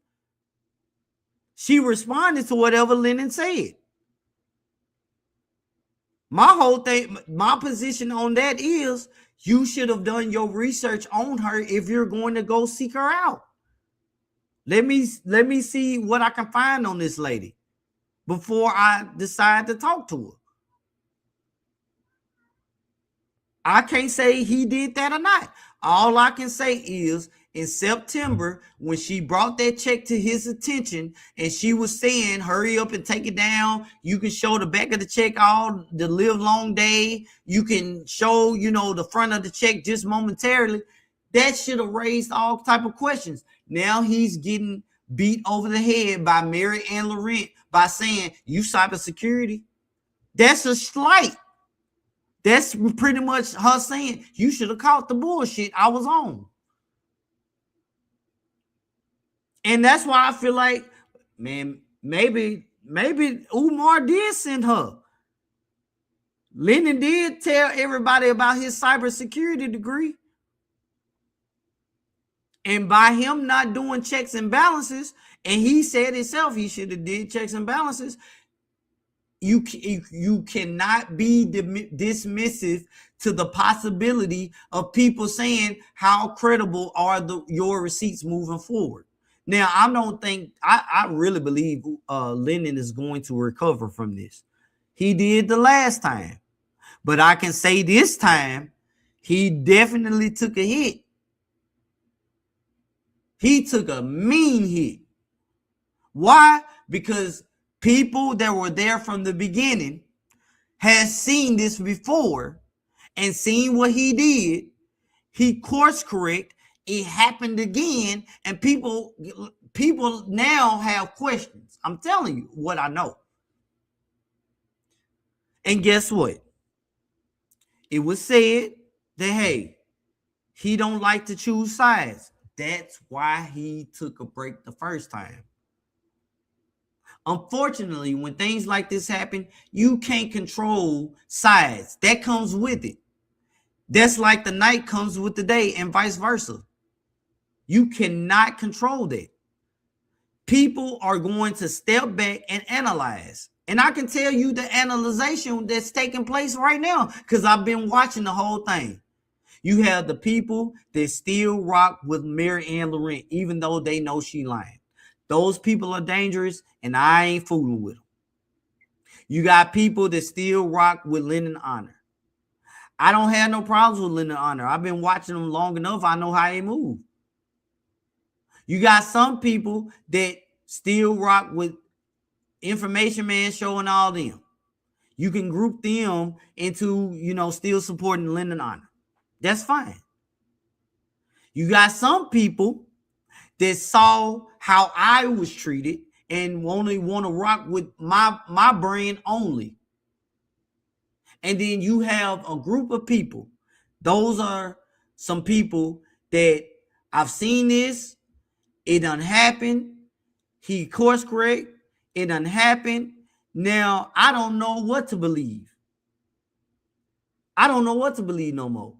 She responded to whatever Lennon said. My whole thing, my position on that is you should have done your research on her if you're going to go seek her out. Let me see what I can find on this lady before I decide to talk to her. I can't say he did that or not. All I can say is in September, when she brought that check to his attention and she was saying, hurry up and take it down. You can show the back of the check all the live long day. You can show, the front of the check just momentarily. That should have raised all type of questions. Now he's getting beat over the head by Mary Ann Laurent by saying, you cybersecurity. That's a slight. That's pretty much her saying, you should have caught the bullshit I was on. And that's why I feel like, man, maybe Umar did send her. Lennon did tell everybody about his cybersecurity degree. And by him not doing checks and balances, and he said himself he should have did checks and balances, you cannot be dismissive to the possibility of people saying how credible are your receipts moving forward. Now, I really believe Lennon is going to recover from this. He did the last time. But I can say this time, he definitely took a hit. He took a mean hit. Why? Because people that were there from the beginning has seen this before and seen what he did. He course correct. It happened again, and people now have questions. I'm telling you what I know. And guess what? It was said that, hey, he don't like to choose sides. That's why he took a break the first time. Unfortunately, when things like this happen, you can't control sides. That comes with it. That's like the night comes with the day and vice versa. You cannot control that. People are going to step back and analyze. And I can tell you the analyzation that's taking place right now because I've been watching the whole thing. You have the people that still rock with Mary Ann Laurent, even though they know she lying. Those people are dangerous, and I ain't fooling with them. You got people that still rock with Lennon Honor. I don't have no problems with Lennon Honor. I've been watching them long enough. I know how they move. You got some people that still rock with Information Man Show and all them. You can group them into, still supporting Lennon Honor. That's fine. You got some people that saw how I was treated and only want to rock with my brand only. And then you have a group of people Those are some people that I've seen this. It done happened. He course correct. It done happened. Now, I don't know what to believe. I don't know what to believe no more.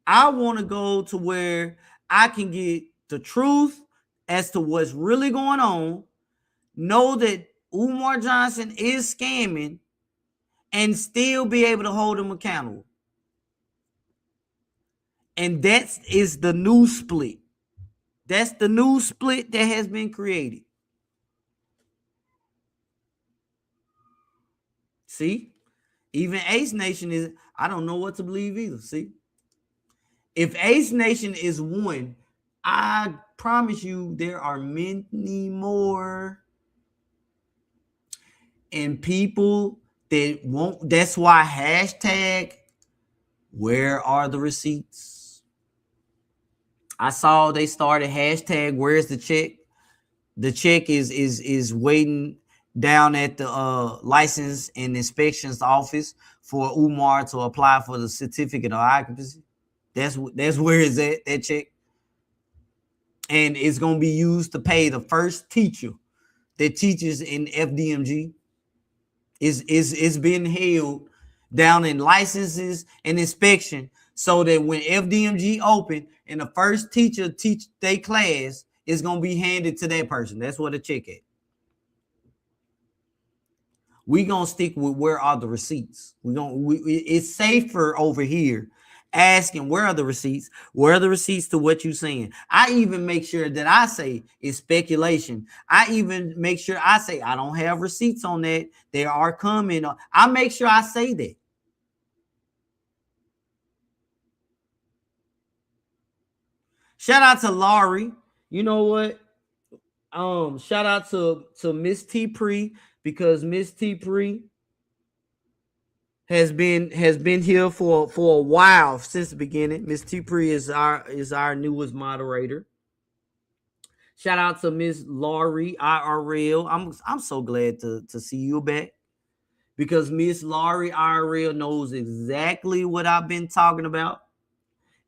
I want to go to where I can get the truth as to what's really going on, know that Umar Johnson is scamming, and still be able to hold him accountable. And that is the new split. That's the new split that has been created. See? Even Ace Nation is, I don't know what to believe either. See? If Ace Nation is one, I promise you there are many more. And people that won't, that's why hashtag, where are the receipts? I saw they started hashtag, where's the check? The check is waiting down at the license and inspections office for Umar to apply for the certificate of occupancy. That's where it's at, that check. And it's going to be used to pay the first teacher that teaches in FDMG. It's been held down in licenses and inspection so that when FDMG open and the first teacher teach their class, it's going to be handed to that person. That's what a check at. We going to stick with where are the receipts. It's safer over here asking where are the receipts? Where are the receipts to what you're saying? I even make sure that I say it's speculation. I even make sure I say I don't have receipts on that. They are coming. I make sure I say that. Shout out to Laurie. You know what? Shout out to Miss T Pre, because Miss T Pre has been here for a while since the beginning. Miss T Pre is our newest moderator. Shout out to Miss Laurie IRL. I'm so glad to see you back, because Miss Laurie IRL knows exactly what I've been talking about.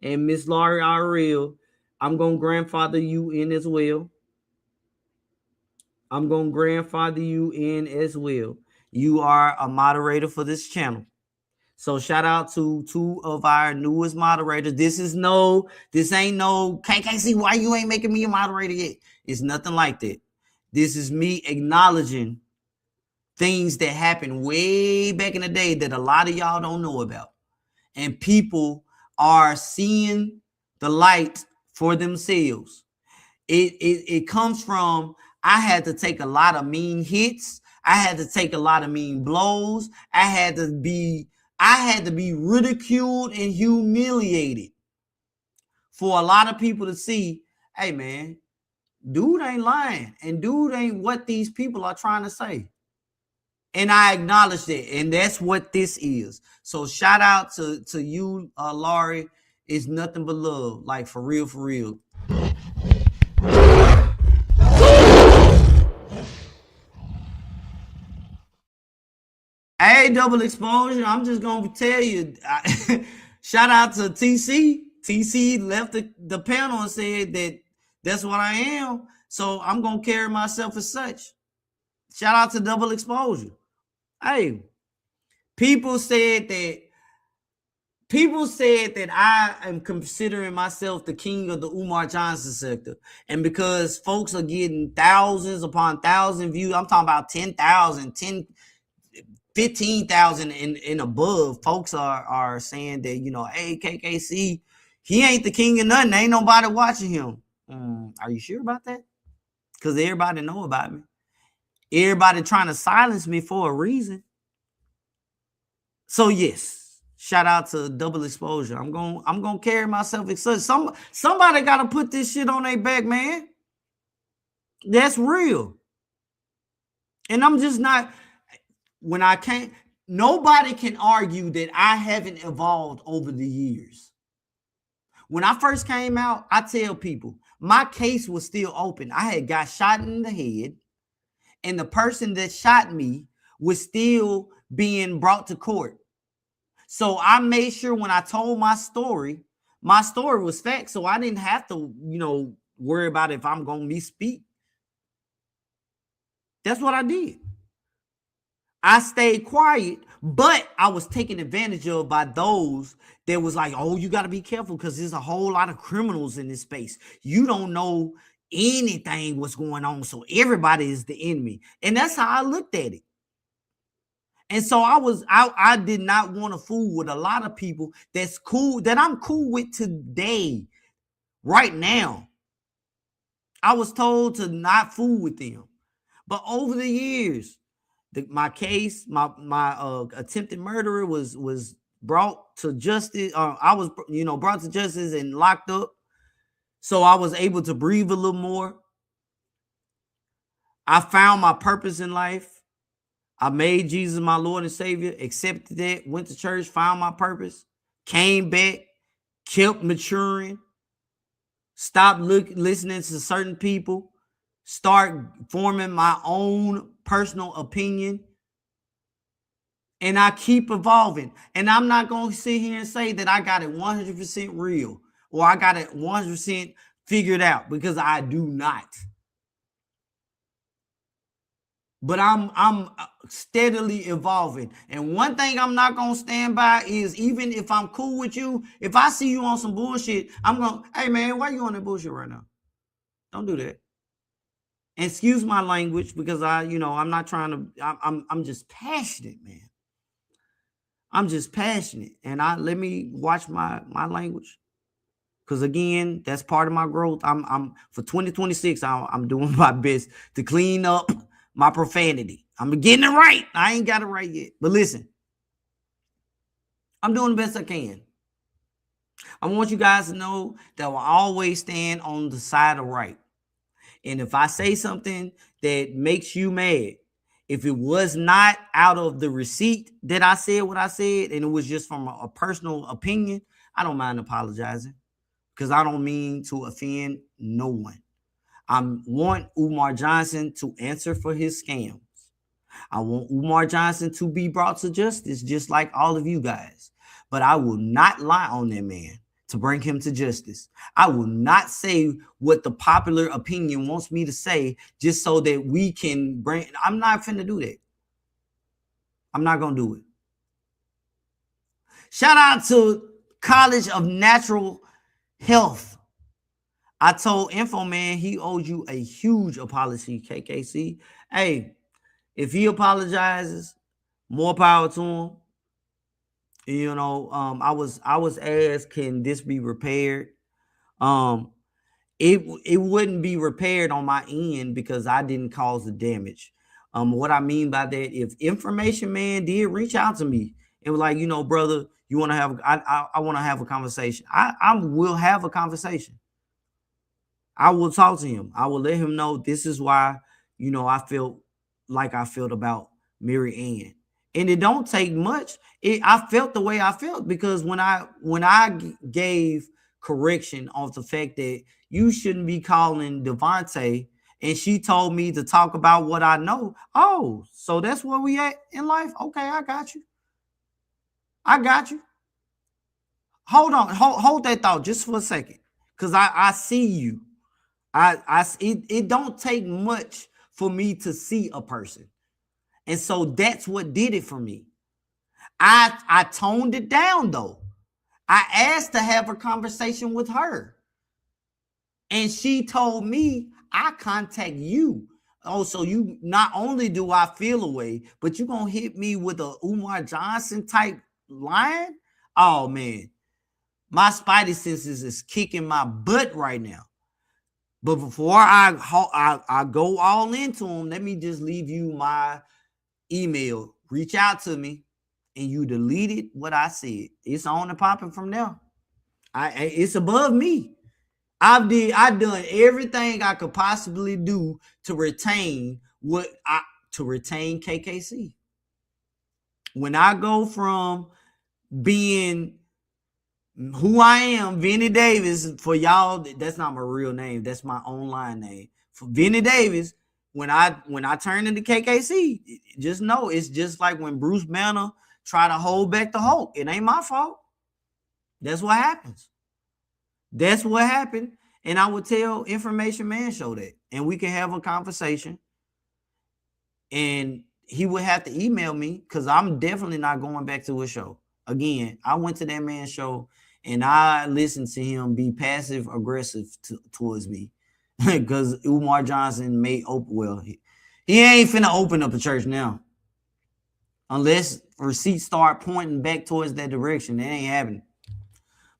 And Miss Laurie IRL, I'm gonna grandfather you in as well. I'm gonna grandfather you in as well. You are a moderator for this channel. So shout out to two of our newest moderators. This ain't no KKC, why you ain't making me a moderator yet? It's nothing like that. This is me acknowledging things that happened way back in the day that a lot of y'all don't know about. And people are seeing the light for themselves. It comes from, I had to take a lot of mean hits. I had to take a lot of mean blows. I had to be ridiculed and humiliated for a lot of people to see, hey man, dude ain't lying, and dude ain't what these people are trying to say. And I acknowledge that, and that's what this is. So shout out to you, Laurie. It's nothing but love, like for real, for real. Hey, double exposure. I'm just gonna tell you. Shout out to TC. TC left the panel and said that that's what I am. So I'm gonna carry myself as such. Shout out to double exposure. Hey, people said that I am considering myself the king of the Umar Johnson sector. And because folks are getting thousands upon thousand views, I'm talking about 10,000, 15,000 and above, folks are saying that, you know, hey, KKC, he ain't the king of nothing. Ain't nobody watching him. Are you sure about that? Because everybody know about me. Everybody trying to silence me for a reason. So yes, shout out to double exposure. I'm gonna carry myself as such. Somebody gotta put this shit on their back, man. That's real. And I'm just not. When I can't, nobody can argue that I haven't evolved over the years. When I first came out, I tell people my case was still open. I had got shot in the head, and the person that shot me was still being brought to court. So I made sure when I told my story was fact. So I didn't have to, worry about if I'm going to misspeak. That's what I did. I stayed quiet, but I was taken advantage of by those that was like, oh, you got to be careful because there's a whole lot of criminals in this space. You don't know anything what's going on. So everybody is the enemy. And that's how I looked at it. And so I did not want to fool with a lot of people that's cool, that I'm cool with today, right now. I was told to not fool with them. But over the years, my case, my attempted murderer was brought to justice. I was, brought to justice and locked up. So I was able to breathe a little more. I found my purpose in life. I made Jesus my Lord and Savior, accepted that, went to church, found my purpose, came back, kept maturing, stopped listening to certain people, start forming my own personal opinion, and I keep evolving. And I'm not going to sit here and say that I got it 100% real or I got it 100% figured out, because I do not. But I'm steadily evolving. And one thing I'm not going to stand by is, even if I'm cool with you, if I see you on some bullshit, I'm going, hey man, why you on that bullshit right now? Don't do that. And excuse my language, because I'm not trying to, I'm just passionate, man. I'm just passionate. And let me watch my language. Because again, that's part of my growth. I'm for 2026, I'm doing my best to clean up my profanity. I'm getting it right. I ain't got it right yet. But listen, I'm doing the best I can. I want you guys to know that I will always stand on the side of right. And if I say something that makes you mad, if it was not out of the receipt that I said what I said, and it was just from a personal opinion, I don't mind apologizing, because I don't mean to offend no one. I want Umar Johnson to answer for his scams. I want Umar Johnson to be brought to justice, just like all of you guys. But I will not lie on that man to bring him to justice. I will not say what the popular opinion wants me to say just so that we can bring. I'm not finna do that. I'm not gonna do it. Shout out to College of Natural Health. I told Info Man he owes you a huge apology, KKC. Hey, if he apologizes, more power to him. I was asked, can this be repaired? It wouldn't be repaired on my end because I didn't cause the damage. What I mean by that, if Information Man did reach out to me and was like, brother, you want to have, I want to have a conversation. I will have a conversation. I will talk to him. I will let him know this is why, I felt like I felt about Mary Ann. And it don't take much. I felt the way I felt because when I gave correction of the fact that you shouldn't be calling Devontae, and she told me to talk about what I know. Oh, so that's where we at in life? Okay, I got you. Hold on. Hold that thought just for a second. Because I see you. It don't take much for me to see a person. And so that's what did it for me. I toned it down though. I asked to have a conversation with her. And she told me, I contact you. Oh, so you, not only do I feel away, but you gonna hit me with a Umar Johnson type line? Oh man, my spidey senses is kicking my butt right now. But before I go all into them, let me just leave you my email. Reach out to me, and you deleted what I said. It's on and popping from there. It's above me. I done everything I could possibly do to retain KKC. When I go from being who I am, Vinny Davis, for y'all, that's not my real name. That's my online name. For Vinny Davis, when I turn into KKC, just know it's just like when Bruce Banner try to hold back the hope. It ain't my fault. That's what happens. That's what happened. And I would tell Information Man Show that. And we can have a conversation. And he would have to email me because I'm definitely not going back to a show. Again, I went to that man's show and I listened to him be passive aggressive towards me because Umar Johnson made open. Well, he ain't finna open up a church now unless receipts start pointing back towards that direction. That ain't happening.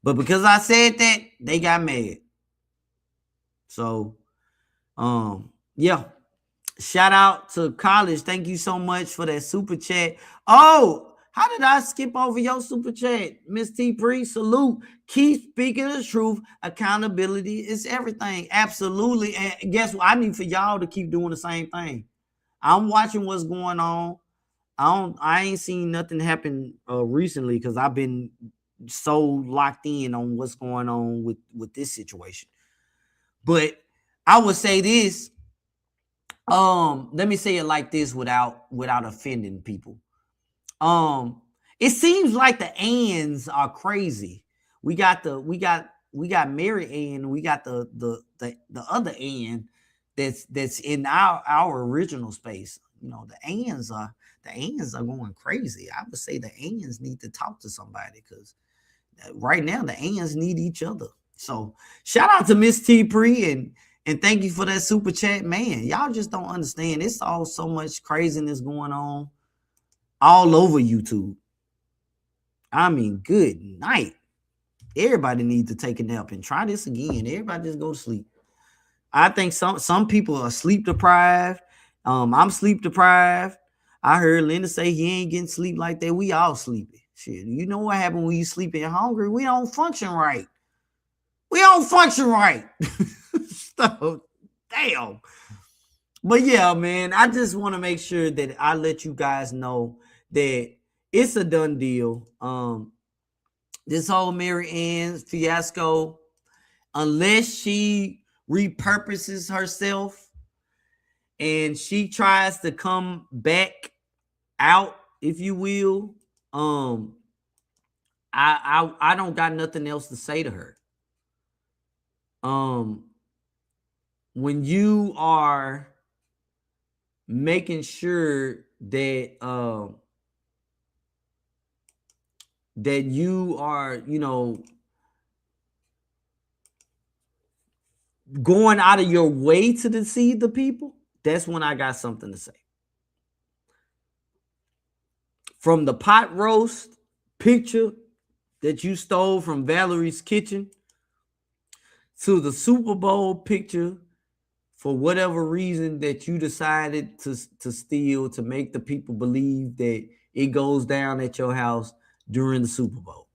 But because I said that, they got mad. So, yeah. Shout out to College. Thank you so much for that super chat. Oh, how did I skip over your super chat? Miss T. Pre, salute. Keep speaking the truth. Accountability is everything. Absolutely. And guess what? I need for y'all to keep doing the same thing. I'm watching what's going on. I ain't seen nothing happen recently because I've been so locked in on what's going on with this situation. But I would say this. Let me say it like this without offending people. It seems like the Anns are crazy. We got Mary Ann, we got the other Ann that's in our original space. You know, the Anns are going crazy. I would say the Anns need to talk to somebody because right now the Anns need each other. So shout out to Miss T Pre and thank you for that super chat, man. Y'all just don't understand. It's all so much craziness going on all over YouTube. I mean, good night. Everybody needs to take a nap and try this again. Everybody just go to sleep. I think some people are sleep deprived. I'm sleep deprived. I heard Linda say he ain't getting sleep like that. We all sleepy. Shit, you know what happens when you sleep and hungry? We don't function right. We don't function right. So, damn. But yeah, man, I just want to make sure that I let you guys know that it's a done deal. This whole Mary Ann fiasco, unless she repurposes herself and she tries to come back out, if you will, I don't got nothing else to say to her. When you are making sure that that you are, you know, going out of your way to deceive the people, that's when I got something to say. From the pot roast picture that you stole from Valerie's kitchen to the Super Bowl picture for whatever reason that you decided to steal to make the people believe that it goes down at your house during the Super Bowl.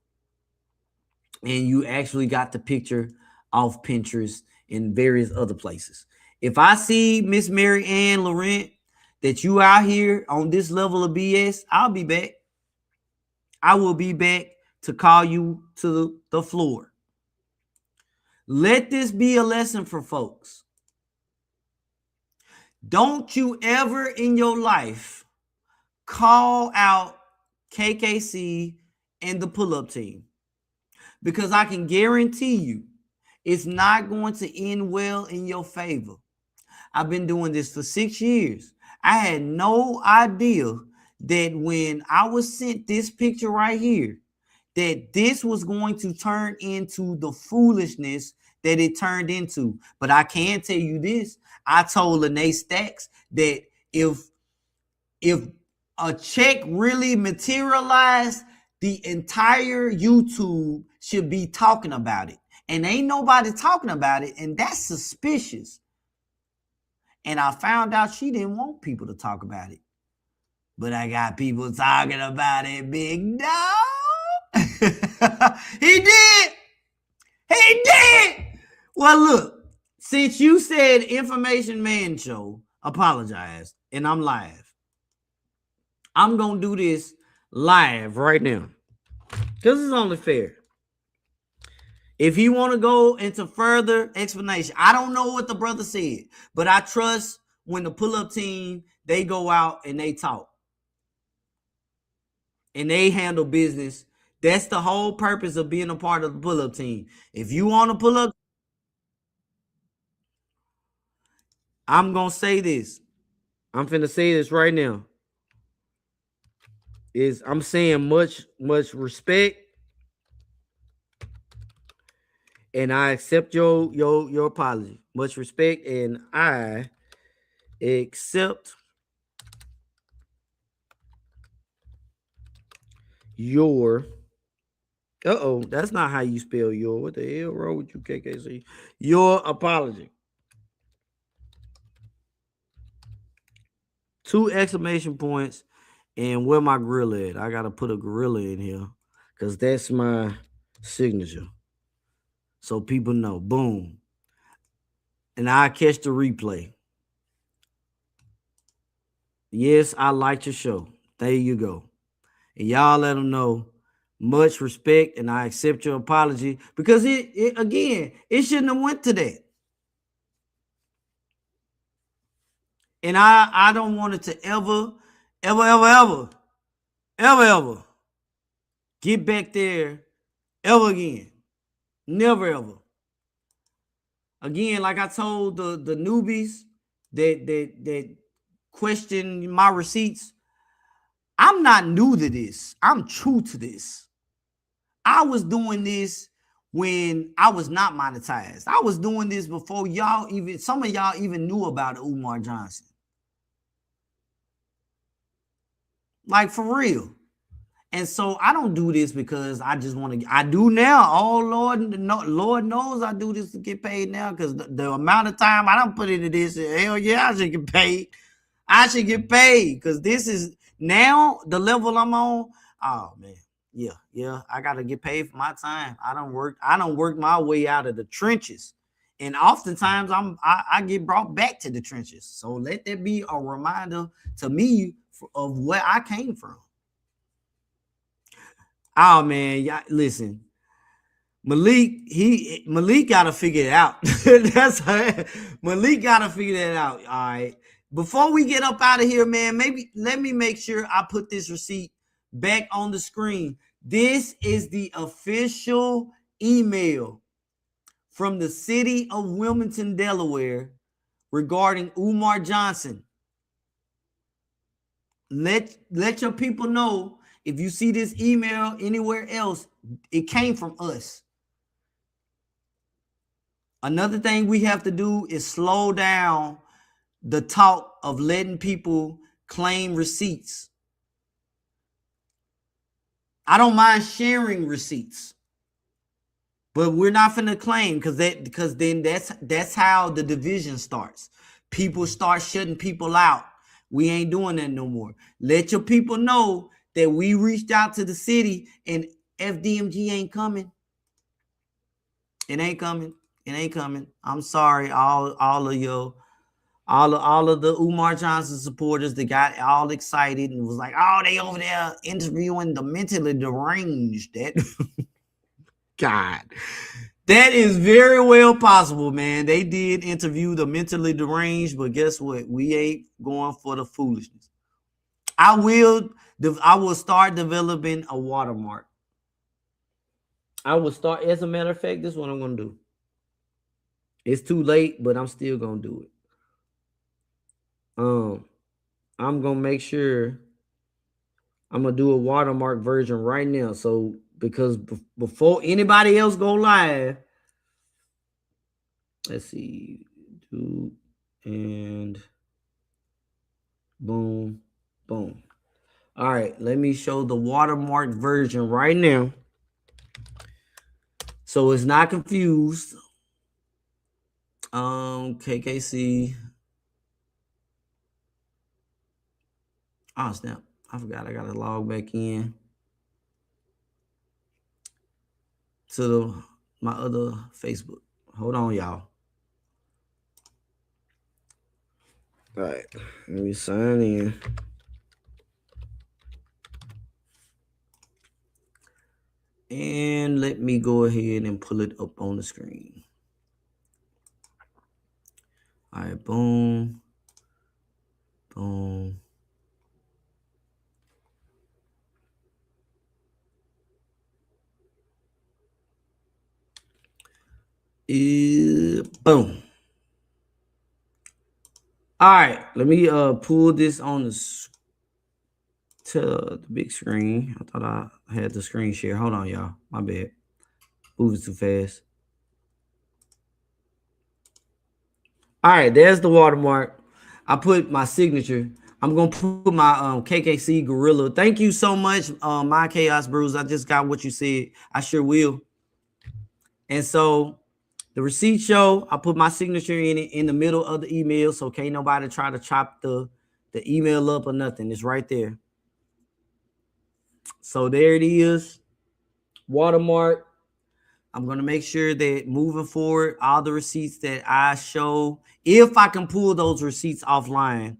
And you actually got the picture off Pinterest and various other places. If I see Miss Mary Ann Laurent that you out here on this level of BS, I'll be back. I will be back to call you to the floor. Let this be a lesson for folks. Don't you ever in your life call out KKC and the pull-up team, because I can guarantee you it's not going to end well in your favor. I've been doing this for 6 years. I had no idea that when I was sent this picture right here, that this was going to turn into the foolishness that it turned into. But I can tell you this. I told Lene Stacks that if a check really materialized, the entire YouTube should be talking about it. And ain't nobody talking about it, and that's suspicious. And I found out she didn't want people to talk about it. But I got people talking about it, big dog. He did. He did. Well, look, since you said Information Man Show apologized, and I'm live, I'm going to do this live right now, because it's only fair. If you want to go into further explanation, I don't know what the brother said, but I trust when the pull-up team, they go out and they talk. and they handle business. That's the whole purpose of being a part of the pull-up team. If you want to pull up, I'm going to say this. I'm finna say this right now. I'm saying much respect, and I accept your apology. Much respect, and I accept your that's not how you spell your. What the hell wrong with you, KKC? Your apology. 2 exclamation points. And where my gorilla at? I gotta put a gorilla in here because that's my signature. So people know. Boom. And I catch the replay. Yes, I liked your show. There you go. And y'all let them know. Much respect, and I accept your apology because it again, it shouldn't have went to that. And I don't want it to ever get back there ever again. Never ever. Again, like I told the newbies that question my receipts, I'm not new to this. I'm true to this. I was doing this when I was not monetized. I was doing this before some of y'all even knew about Umar Johnson. Like, for real. And so I don't do this because I just want to. I do now. Oh, Lord knows I do this to get paid now because the amount of time I don't put into this, hell yeah, I should get paid. I should get paid because this is now the level I'm on. Oh, man. Yeah. I got to get paid for my time. I don't work my way out of the trenches. And oftentimes I get brought back to the trenches. So let that be a reminder to me of where I came from. Oh man, y'all, listen. Malik gotta figure it out. Malik gotta figure that out. All right. Before we get up out of here, man, maybe let me make sure I put this receipt back on the screen. This is the official email from the city of Wilmington, Delaware, regarding Umar Johnson. Let your people know. If you see this email anywhere else, it came from us. Another thing we have to do is slow down the talk of letting people claim receipts. I don't mind sharing receipts, but we're not finna claim because then that's how the division starts. People start shutting people out. We ain't doing that no more. Let your people know that we reached out to the city and FDMG ain't coming. It ain't coming. It ain't coming. I'm sorry, all of you, all of the Umar Johnson supporters that got all excited and was like, oh, they over there interviewing the mentally deranged. That God, that is very well possible, man. They did interview the mentally deranged, but guess what? We ain't going for the foolishness. I will start developing a watermark. I will start. As a matter of fact, this is what I'm going to do. It's too late, but I'm still going to do it. I'm going to make sure I'm going to do a watermark version right now. So, because before anybody else go live, let's see. And boom, boom. All right, let me show the watermark version right now. So it's not confused. KKC. Oh, snap. I forgot I got to log back in to my other Facebook. Hold on, y'all. All right, let me sign in. And let me go ahead and pull it up on the screen. All right, boom, boom. Boom. All right, let me pull this on the big screen. I thought I had the screen share. Hold on, y'all. My bad. Moving too fast. All right, there's the watermark. I put my signature. I'm gonna put my KKC Gorilla. Thank you so much, my Chaos Brews. I just got what you said. I sure will. And so the receipt show, I put my signature in it in the middle of the email, so can't nobody try to chop the email up or nothing. It's right there. So there it is, watermark. I'm gonna make sure that moving forward, all the receipts that I show, if I can pull those receipts offline,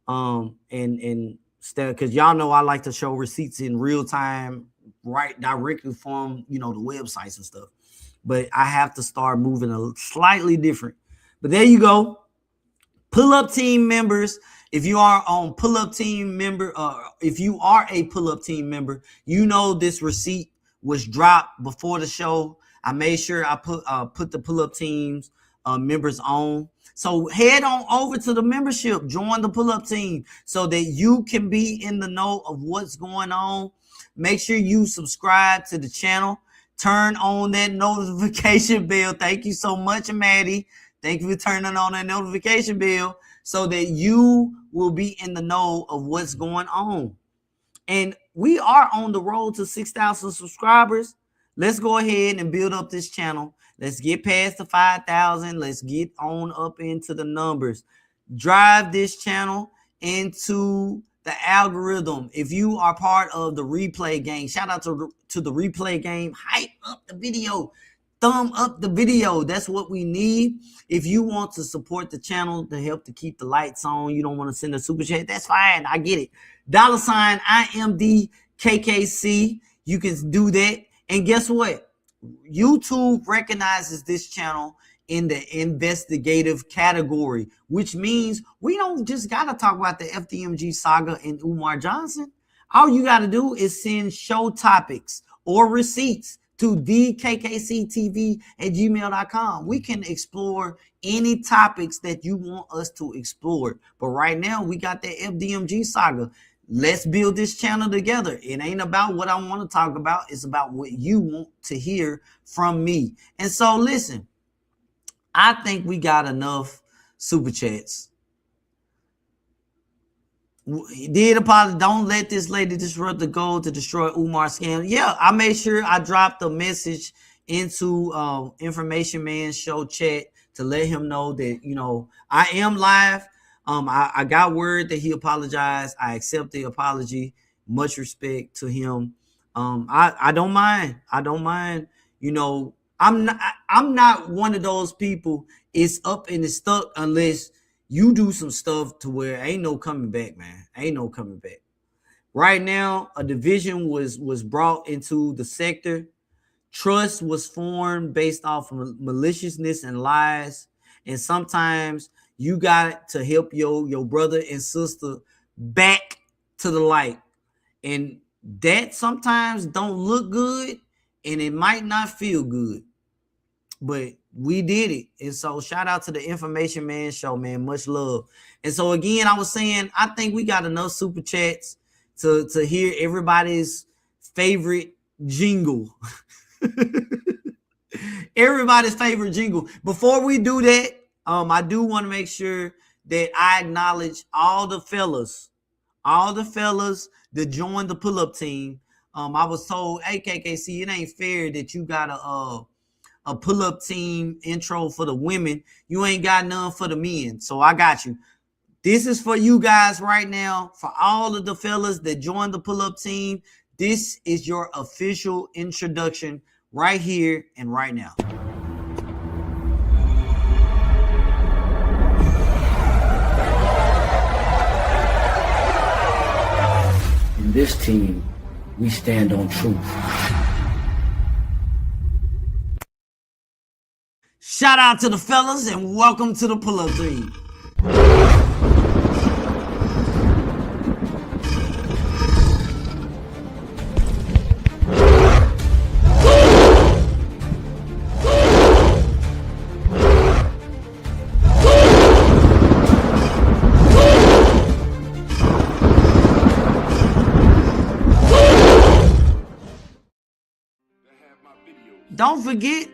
and because y'all know I like to show receipts in real time, right directly from the websites and stuff. But I have to start moving a slightly different. But there you go. Pull-up team members. If you are on Pull-Up Team member, if you are a Pull-Up Team member, you know this receipt was dropped before the show. I made sure I put the Pull-Up Teams members on. So head on over to the membership, join the Pull-Up Team so that you can be in the know of what's going on. Make sure you subscribe to the channel. Turn on that notification bell. Thank you so much, Maddie. Thank you for turning on that notification bell so that you will be in the know of what's going on. And we are on the road to 6,000 subscribers. Let's go ahead and build up this channel. Let's get past the 5,000. Let's get on up into the numbers. Drive this channel into the algorithm. If you are part of the replay game, shout out to the replay game. Hype up the video. Thumb up the video. That's what we need. If you want to support the channel to help to keep the lights on, you don't want to send a super chat, that's fine. I get it. $ IMDKKC. You can do that. And guess what? YouTube recognizes this channel in the investigative category, which means we don't just got to talk about the FDMG saga and Umar Johnson. All you got to do is send show topics or receipts to dkkctv@gmail.com. We can explore any topics that you want us to explore. But right now, we got the FDMG saga. Let's build this channel together. It ain't about what I want to talk about. It's about what you want to hear from me. And so, listen, I think we got enough super chats. Did apologize. Don't let this lady disrupt the goal to destroy Umar's scam. Yeah, I made sure I dropped a message into Information Man show chat to let him know that, I am live. I got word that he apologized. I accept the apology. Much respect to him. I don't mind. I don't mind. I'm not one of those people. It's up and it's stuck unless you do some stuff to where ain't no coming back, man. Ain't no coming back. Right now, a division was brought into the sector. Trust was formed based off of maliciousness and lies. And sometimes you got to help your brother and sister back to the light. And that sometimes don't look good and it might not feel good. But we did it. And so shout out to the Information Man show, man. Much love. And so again, I was saying, I think we got enough super chats to hear everybody's favorite jingle. Everybody's favorite jingle. Before we do that, I do want to make sure that I acknowledge all the fellas that joined the pull-up team. I was told, hey, KKC, it ain't fair that you got a pull-up team intro for the women. You ain't got none for the men. So I got you. This is for you guys right now. For all of the fellas that joined the pull-up team, this is your official introduction right here and right now. In this team, we stand on truth. Shout out to the fellas and welcome to the pull-up team. don't forget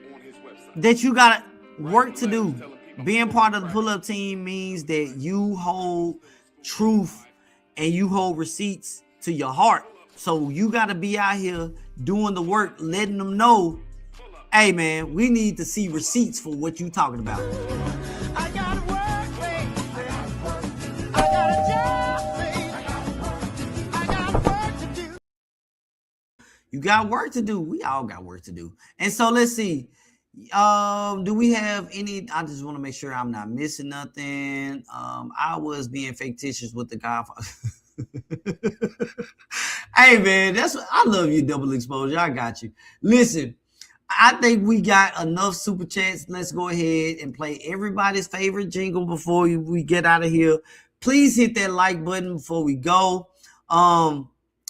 that you got work to do. Being part of the pull-up team means that you hold truth and you hold receipts to your heart. So you got to be out here doing the work, letting them know, hey man, we need to see receipts for what you talking about. I gotta work, baby. I got a job, baby. I got work to do. You got work to do. We all got work to do. And so let's see. Do we have any? I just want to make sure I'm not missing nothing. I was being fictitious with the Godfather. Hey man, that's what I love you, double exposure. I got you. Listen, I think we got enough super chats. Let's go ahead and play everybody's favorite jingle before we get out of here. Please hit that like button before we go.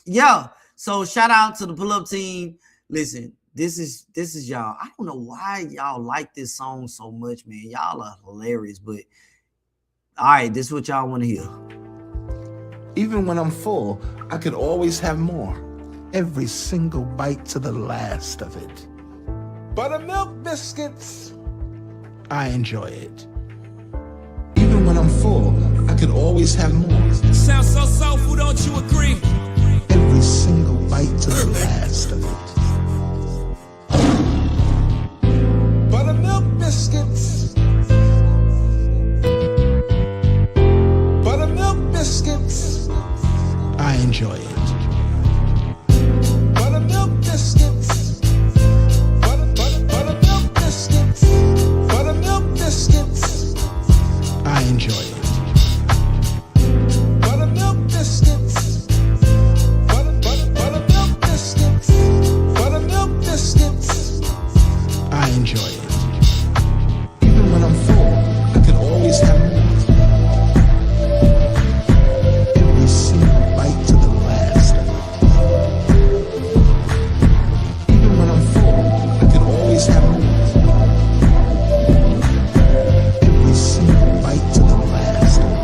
Yeah. So shout out to the pull-up team. Listen, this is y'all. I don't know why y'all like this song so much, man. Y'all are hilarious, but all right, this is what y'all want to hear. Even when I'm full, I could always have more. Every single bite to the last of it. Buttermilk biscuits. I enjoy it. Even when I'm full, I could always have more. Sounds so soulful, don't you agree? Every single bite to the last of it. Buttermilk biscuits. Buttermilk biscuits. I enjoy it. Buttermilk biscuits. Buttermilk biscuits. Buttermilk biscuits. I enjoy it. Buttermilk biscuits. Buttermilk biscuits. Buttermilk biscuits. I enjoy it. Even when I'm full, I could always have more. Every single bite to the last of it. Even when I'm full, I could always have more. Every single bite to the last of it.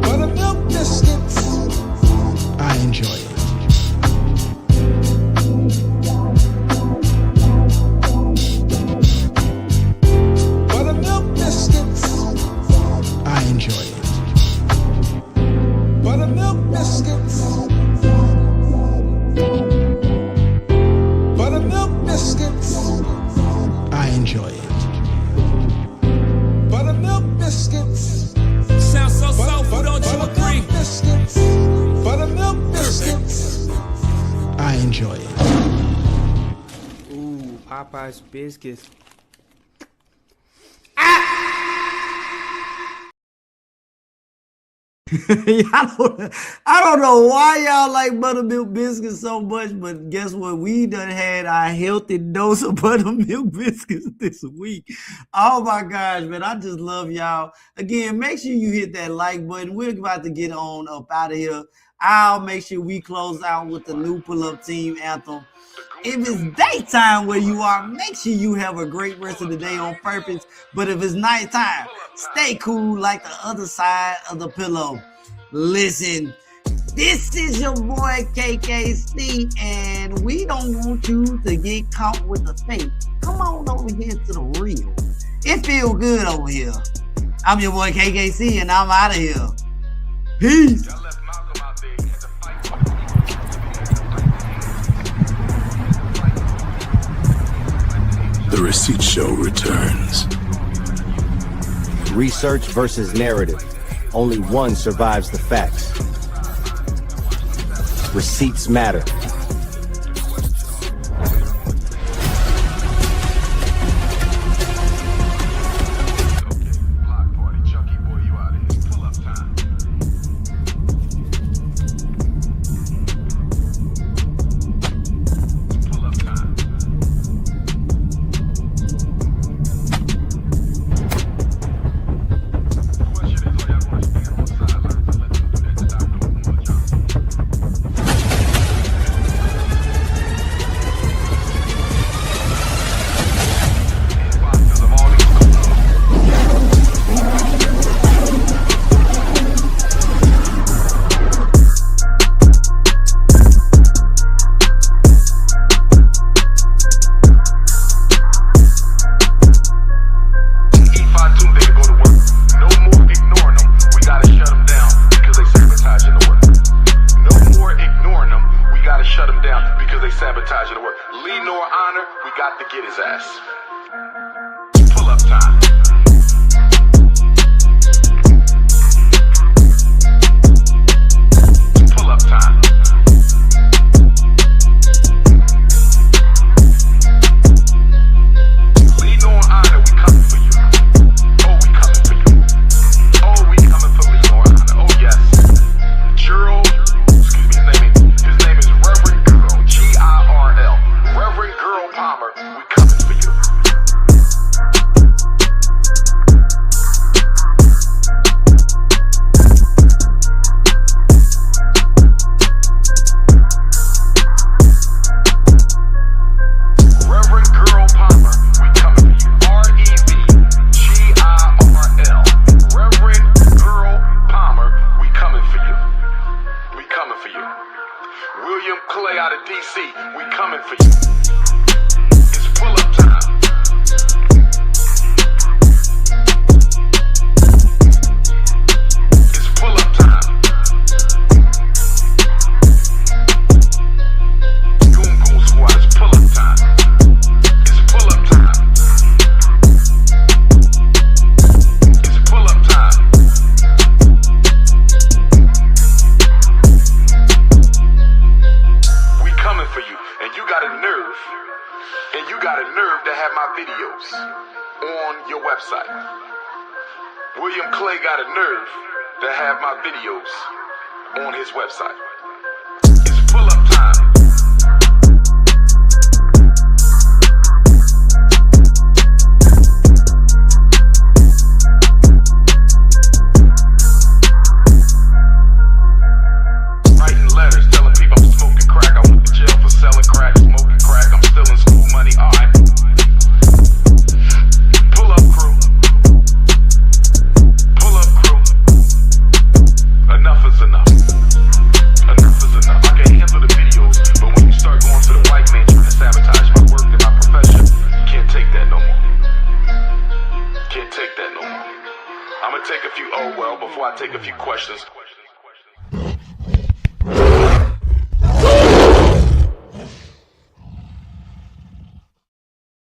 Buttermilk biscuits. I enjoy it. Buttermilk biscuits. I enjoy it. Buttermilk biscuits. Buttermilk biscuits. I enjoy it. Buttermilk biscuits. Sounds so soulful, don't you agree? Biscuits. Buttermilk biscuits. I enjoy it. Ooh, Popeye's biscuits. I don't know why y'all like buttermilk biscuits so much, but guess what? We done had our healthy dose of buttermilk biscuits this week. Oh my gosh, man. I just love y'all. Again, make sure you hit that like button. We're about to get on up out of here. I'll make sure we close out with the new pull-up team anthem. If it's daytime where you are, make sure you have a great rest of the day on purpose. But if it's nighttime, stay cool like the other side of the pillow. Listen, this is your boy KKC, and we don't want you to get caught with the fake. Come on over here to the real. It feel good over here. I'm your boy KKC, and I'm out of here. Peace. The receipt show returns. Research versus narrative. Only one survives the facts. Receipts matter. on your website. William Clay got a nerve to have my videos on his website. It's pull-up time. Writing letters telling people I'm smoking crack. I went to jail for selling crack, smoking crack. I'm stealing school money. Alright. Pull up crew. Pull up crew. Enough is enough. Enough is enough. I can handle the videos, but when you start going to the white man trying to sabotage my work and my profession, can't take that no more. Can't take that no more. I'm gonna take a few before I take a few questions.